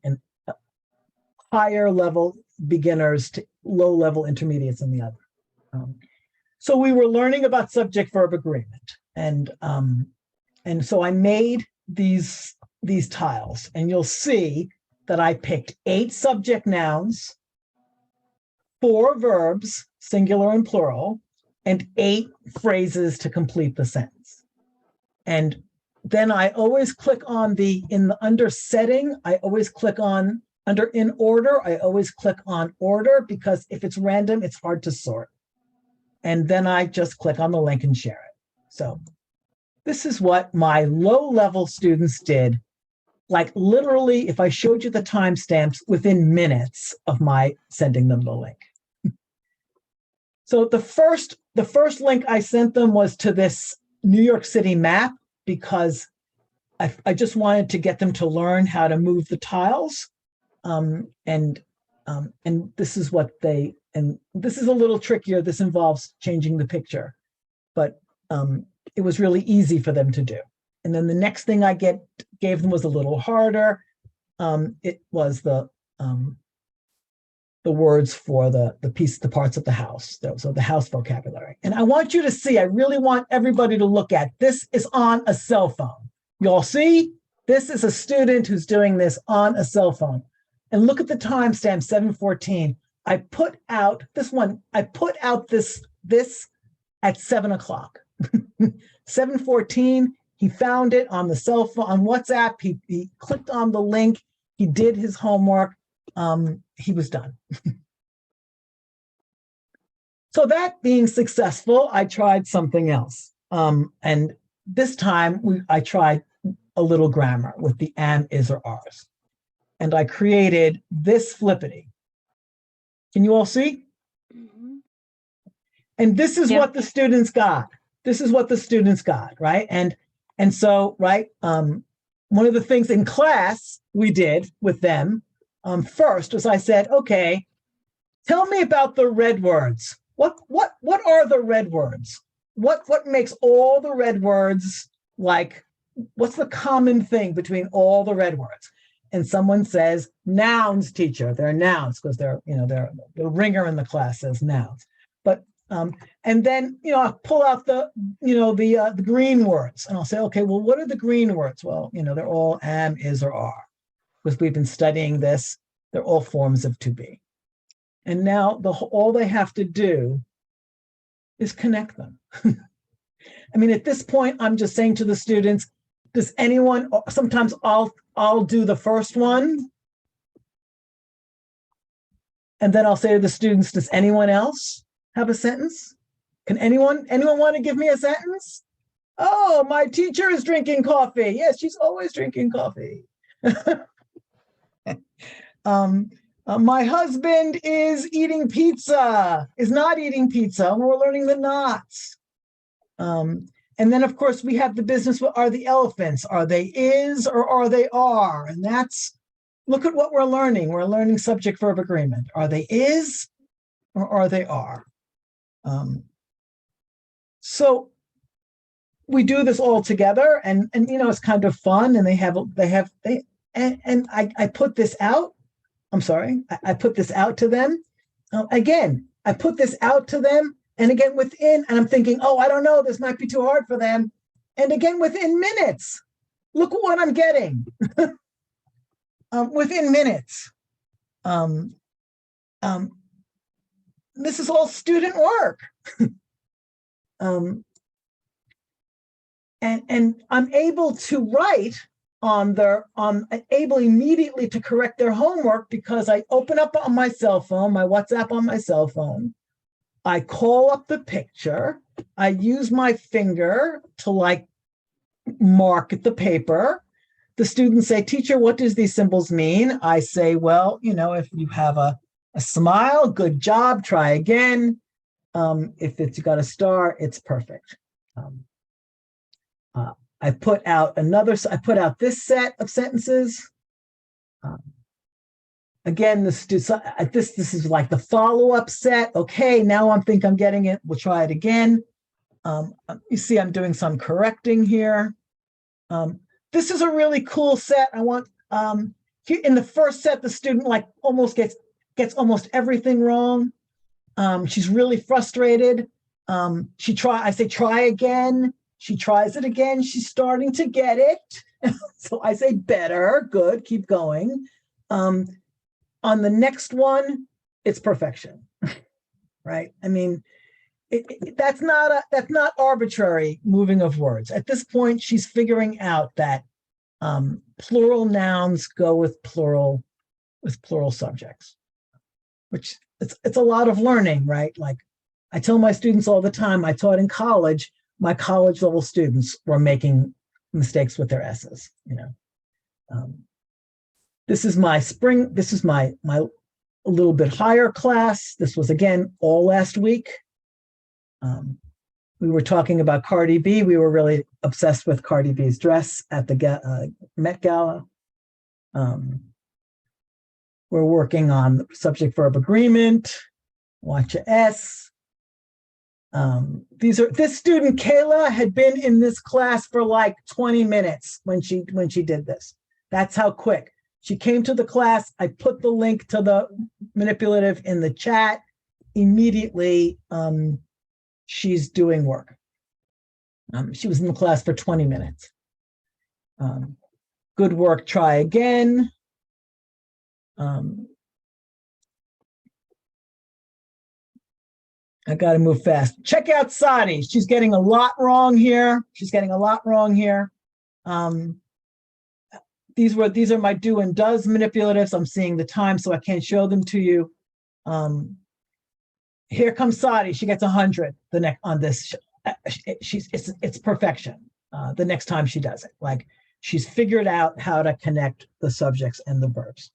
higher level beginners to low level intermediates in the other. So we were learning about subject verb agreement. And so I made these tiles, and you'll see that I picked 8 subject nouns, 4 verbs, singular and plural, and 8 phrases to complete the sentence. And then I always click on under setting, I always click on under in order, I always click on order, because if it's random, it's hard to sort. And then I just click on the link and share it. So this is what my low-level students did. Like literally, if I showed you the timestamps, within minutes of my sending them the link. So the first link I sent them was to this New York City map, because I just wanted to get them to learn how to move the tiles. And this is what and this is a little trickier. This involves changing the picture, but it was really easy for them to do. And then the next thing I gave them was a little harder. It was the words for the parts of the house. So the house vocabulary. And I want you to see, I really want everybody to look at, this is on a cell phone. You all see? This is a student who's doing this on a cell phone. And look at the timestamp, 7:14. I put out this at 7 o'clock. 7:14, he found it on the cell phone, on WhatsApp. He clicked on the link. He did his homework. He was done. So that being successful, I tried something else. And this time I tried a little grammar with the am, is, or ares. And I created this Flippity. Can you all see? Mhm. And this is Yeah. what the students got. This is what the students got, right? And so, right, one of the things in class we did with them first was I said, okay, tell me about the red words. What are the red words? What makes all the red words, like, what's the common thing between all the red words? And someone says, nouns, teacher. They're nouns, because they're the ringer in the class says nouns. But and then I pull out the green words, and I'll say, okay, well, what are the green words? Well, they're all am, is, or are, because we've been studying this. They're all forms of to be. And now all they have to do is connect them. I mean, at this point, I'm just saying to the students, does anyone, sometimes I'll do the first one, and then I'll say to the students, does anyone else have a sentence? Can anyone want to give me a sentence? Oh, my teacher is drinking coffee. Yes, she's always drinking coffee. My husband is not eating pizza. We're learning the knots. And then, of course, we have the business with, are the elephants? Are they is, or are they are? And look at what we're learning. We're learning subject verb agreement. Are they is, or are they are? So we do this all together, and it's kind of fun. And I put this out. I'm sorry, I put this out to them. Again, I put this out to them, and again and I'm thinking, oh, I don't know, this might be too hard for them. And again, within minutes, look what I'm getting. Within minutes. This is all student work. And I'm able to write able immediately to correct their homework, because I open up on my cell phone, my WhatsApp on my cell phone. I call up the picture. I use my finger to mark at the paper. The students say, teacher, what does these symbols mean? I say, well, if you have a smile, good job, try again. If it's got a star, it's perfect. I put out this set of sentences. Again, this is like the follow-up set. Okay, now I'm getting it. We'll try it again. You see, I'm doing some correcting here. This is a really cool set. I want, in the first set, the student like almost gets almost everything wrong. She's really frustrated. I say, try again. She tries it again. She's starting to get it. So I say, better, good, keep going. On the next one, it's perfection, right? I mean, that's not arbitrary moving of words. At this point, she's figuring out that plural nouns go with plural subjects, which it's a lot of learning, right? Like I tell my students all the time, I taught in college, my college level students were making mistakes with their S's, you know. This is my spring, this is my a little bit higher class. This was again all last week. We were talking about Cardi B. We were really obsessed with Cardi B's dress at the Met Gala. We're working on subject verb agreement, watch a S. This student, Kayla, had been in this class for like 20 minutes when she did this. That's how quick. She came to the class. I put the link to the manipulative in the chat. Immediately, she's doing work. She was in the class for 20 minutes. Good work, try again. I got to move fast. Check out Sadi. She's getting a lot wrong here. These are my do and does manipulatives. I'm seeing the time, so I can't show them to you. Here comes Sadi. She gets 100 the next on this. It's perfection. The next time she does it, like she's figured out how to connect the subjects and the verbs.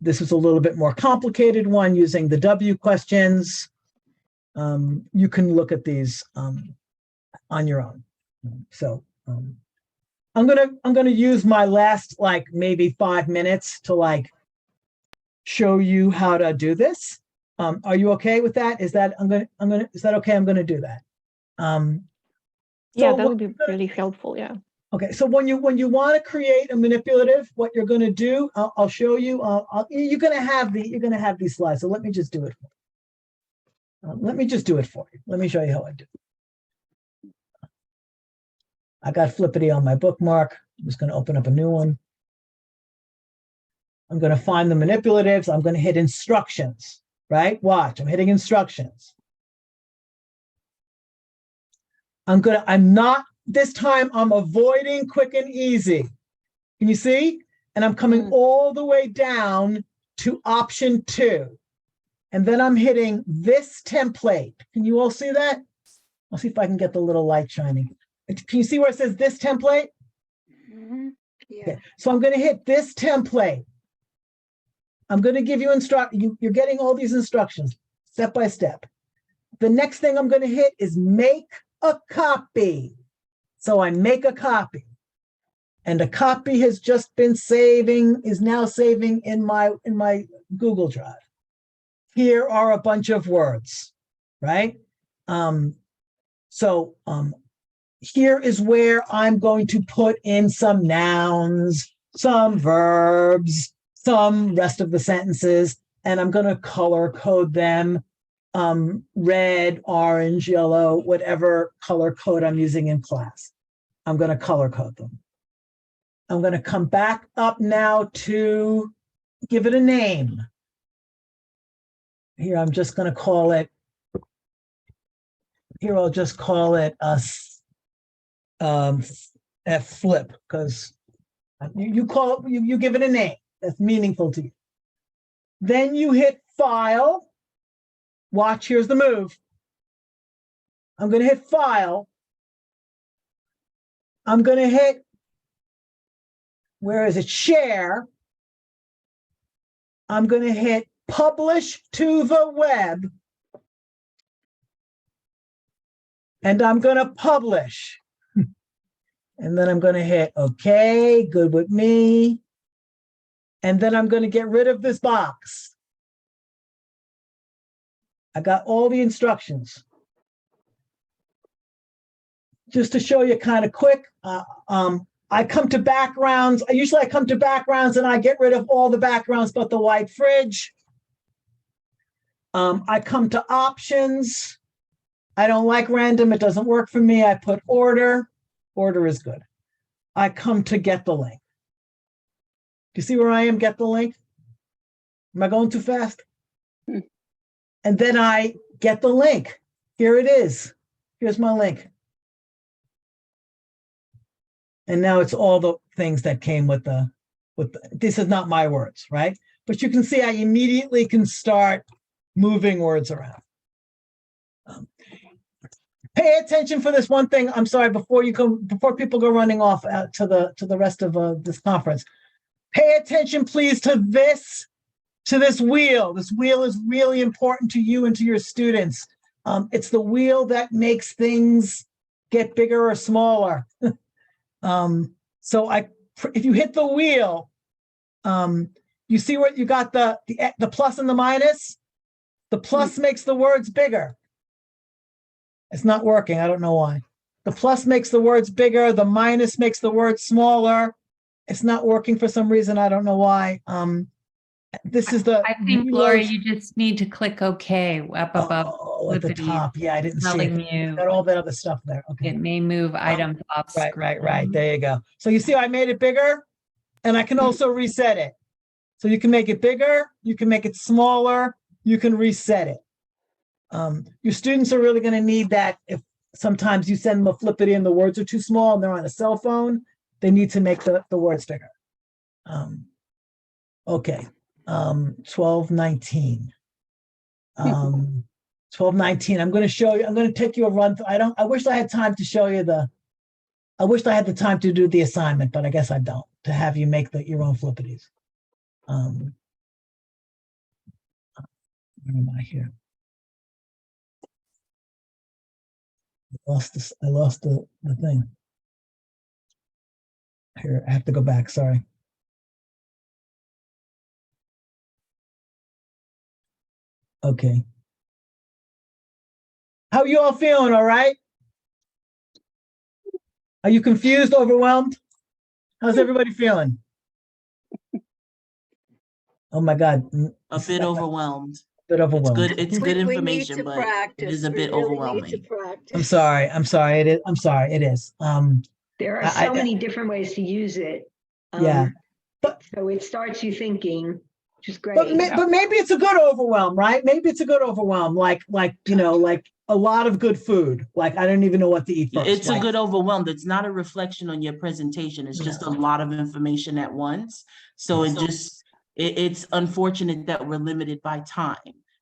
This is a little bit more complicated one using the W questions. You can look at these on your own. So I'm gonna use my last like maybe 5 minutes to like show you how to do this. Are you okay with that? Is that is that okay? I'm gonna do that. Yeah, that would be really helpful. Yeah. Okay, so when you want to create a manipulative, what you're going to do, I'll show you. You're going to have these slides. So let me just do it. Let me just do it for you. Let me show you how I do. I got Flippity on my bookmark. I'm just going to open up a new one. I'm going to find the manipulatives. I'm going to hit instructions. Right? Watch. I'm hitting instructions. This time I'm avoiding quick and easy. Can you see? And I'm coming all the way down to option 2. And then I'm hitting this template. Can you all see that? I'll see if I can get the little light shining. Can you see where it says this template? Mm-hmm. Yeah. Okay. So I'm going to hit this template. I'm going to give you you're getting all these instructions step by step. The next thing I'm going to hit is make a copy. So I make a copy, and a copy has just been is now saving in my Google Drive. Here are a bunch of words, right? Here is where I'm going to put in some nouns, some verbs, some rest of the sentences, and I'm going to color code them. Red, orange, yellow, whatever color code I'm using in class. I'm going to color code them. I'm going to come back up now to give it a name. Here, I'm just going to call it, I'll just call it a flip, because you give it a name that's meaningful to you. Then you hit file. Watch, here's the move. I'm going to hit file. I'm going to hit, where is it? Share. I'm going to hit publish to the web. And I'm going to publish. And then I'm going to hit okay, good with me. And then I'm going to get rid of this box. I got all the instructions. just to show you kind of quick, I come to backgrounds. Usually I come to backgrounds and I get rid of all the backgrounds but the white fridge. I come to options. I don't like random. It doesn't work for me. I put order. Order is good. I come to get the link. Do you see where I am? Get the link. Am I going too fast? And then I get the link. Here it is. Here's my link. And now it's all the things that came with the, this is not my words, right? But you can see I immediately can start moving words around. Pay attention for this one thing. I'm sorry, before people go running off to the rest of this conference. Pay attention, please, to this wheel. This wheel is really important to you and to your students. It's the wheel that makes things get bigger or smaller. So if you hit the wheel, you see where you got the plus and the minus? The plus makes the words bigger. It's not working. I don't know why. The plus makes the words bigger. The minus makes the words smaller. It's not working for some reason. I don't know why. This is the. I think, Lori, you just need to click OK up above. At the top. Yeah, I didn't see it. You got all that other stuff there. Okay. It may move items off screen. Right. There you go. So you see, I made it bigger, and I can also reset it. So you can make it bigger. You can make it smaller. You can reset it. Your students are really going to need that. If sometimes you send them a Flippity and the words are too small and they're on a cell phone, they need to make the words bigger. Okay. 1219. 1219. I'm going to show you. I'm going to take you a run. I wish I had time to show you I wish I had the time to do the assignment, but I guess I don't, to have you make your own Flippities. Where am I here? I lost the thing. Here, I have to go back. Sorry. Okay. How you all feeling? All right? Are you confused, overwhelmed? How's everybody feeling? Oh my God. A bit overwhelmed. Bit overwhelmed. It's good information, but it is a bit overwhelming. I'm sorry. It is. I'm sorry. It is. There are so many different ways to use it. Yeah. But so it starts you thinking, which is great. But maybe it's a good overwhelm, right? Maybe it's a good overwhelm, like a lot of good food. Like I don't even know what to eat first. It's a good overwhelm. It's not a reflection on your presentation. It's just a lot of information at once. So it's unfortunate that we're limited by time.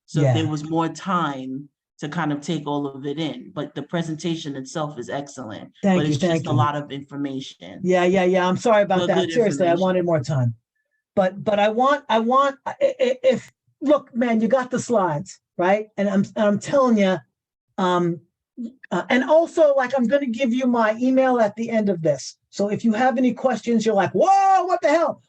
So if there was more time to kind of take all of it in, but the presentation itself is excellent. It's just a lot of information. Yeah. I'm sorry about that. Seriously, I wanted more time. But I want if look, man, you got the slides, right? And I'm telling you, and also like I'm going to give you my email at the end of this. So if you have any questions, you're like, whoa, what the hell?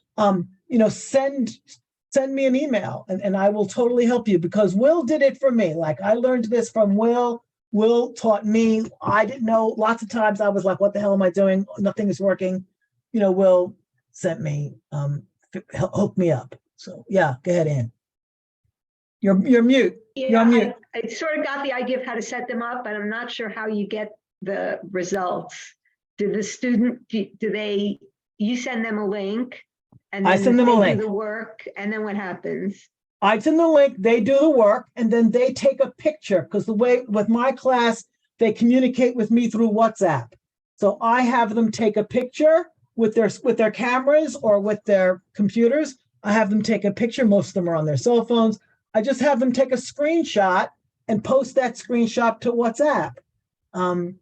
Send me an email and I will totally help you, because Will did it for me. Like I learned this from Will. Will taught me. I didn't know. Lots of times I was like, what the hell am I doing? Nothing is working. Will sent me, hooked me up. So yeah, go ahead, Ann. You're mute. Yeah, you're on mute. I sort of got the idea of how to set them up, but I'm not sure how you get the results. Do the student, you send them a link? And then I send them a link. Do the work, and then what happens? I send the link, they do the work, and then they take a picture, because the way with my class, they communicate with me through WhatsApp. So I have them take a picture with their cameras or with their computers. I have them take a picture. Most of them are on their cell phones. I just have them take a screenshot and post that screenshot to WhatsApp. And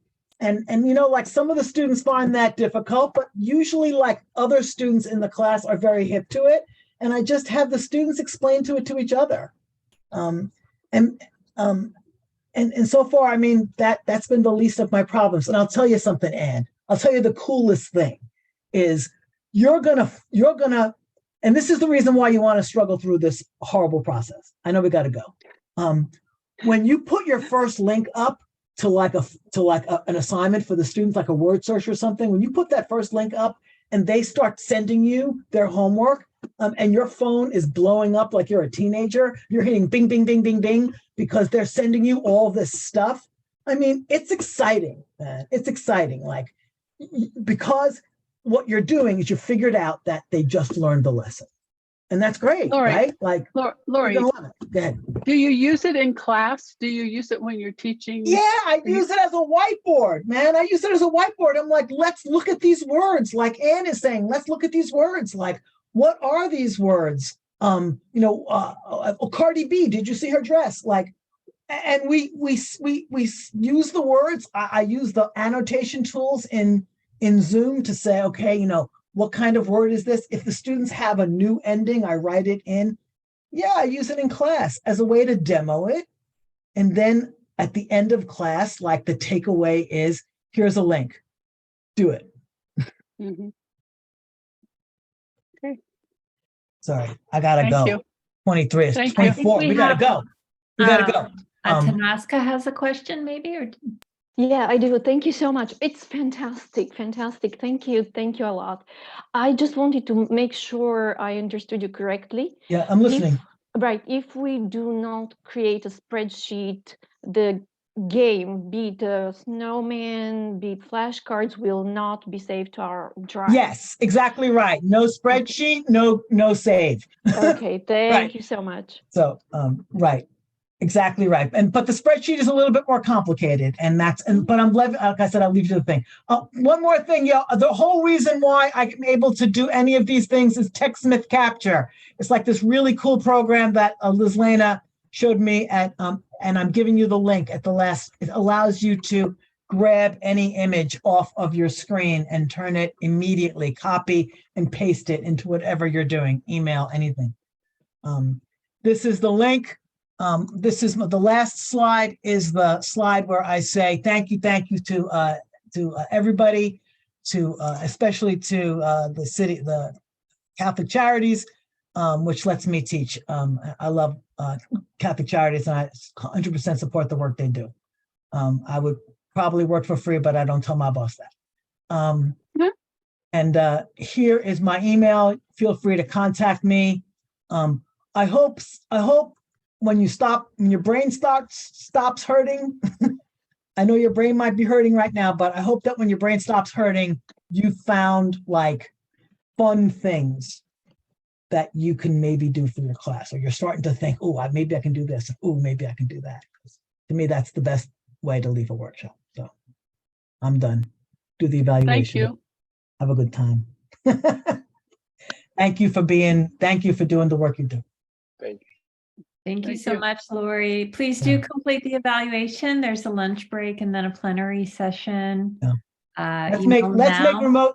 like some of the students find that difficult, but usually like other students in the class are very hip to it. And I just have the students explain to each other. And so far, I mean, that's been the least of my problems. And I'll tell you something, Ann. I'll tell you the coolest thing is you're gonna, and this is the reason why you want to struggle through this horrible process. I know we got to go. When you put your first link up, an assignment for the students, like a word search or something, when you put that first link up and they start sending you their homework, and your phone is blowing up like you're a teenager, you're hitting bing, bing, bing, bing, bing, because they're sending you all this stuff. I mean, it's exciting, man. It's exciting. Like, because what you're doing is you figured out that they just learned the lesson. And that's great, Lori, right? Like, Lori, you're gonna love it. Go ahead. do you use it in class? Do you use it when you're teaching? Yeah, I use it as a whiteboard, man. I use it as a whiteboard. I'm like, let's look at these words. Like Ann is saying, let's look at these words. Like, what are these words? Cardi B, did you see her dress? Like, and we use the words. I use the annotation tools in Zoom to say, okay, what kind of word is this? If the students have a new ending, I write it in. Yeah, I use it in class as a way to demo it. And then at the end of class, like, the takeaway is, here's a link. Do it. Mm-hmm. Okay. Sorry, I gotta Thank go. you. 23 is Thank you. 24. We gotta go. We gotta go. Tanaska has a question, maybe, or Yeah, I do. Thank you so much. It's fantastic. Fantastic. Thank you. Thank you a lot. I just wanted to make sure I understood you correctly. Yeah, I'm listening. If we do not create a spreadsheet, the game, be it a snowman, be it flashcards, will not be saved to our drive. Yes, exactly right. No spreadsheet, no save. Okay, thank Right. you so much. So, right. Exactly right. But the spreadsheet is a little bit more complicated, but like I said, I'll leave you to the thing. One more thing, the whole reason why I'm able to do any of these things is TechSmith Capture. It's like this really cool program that Lizlana showed me and I'm giving you the link at the last. It allows you to grab any image off of your screen and turn it immediately, copy and paste it into whatever you're doing, email, anything. This is the link. This is the last slide is the slide where I say thank you to everybody, especially to the Catholic Charities, which lets me teach. I love Catholic Charities, and I 100% support the work they do. I would probably work for free, but I don't tell my boss that. And here is my email. Feel free to contact me. I hope when your brain stops hurting, I know your brain might be hurting right now, but I hope that when your brain stops hurting, you found like fun things that you can maybe do for your class, or you're starting to think, oh, maybe I can do this. Oh, maybe I can do that. To me, that's the best way to leave a workshop. So I'm done. Do the evaluation. Thank you. Have a good time. Thank you for doing the work you do. Thank you so much, Lori. Please do complete the evaluation. There's a lunch break and then a plenary session. Yeah.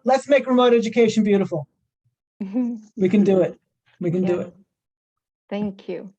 Let's make remote education beautiful. We can do it. We can do it. Thank you.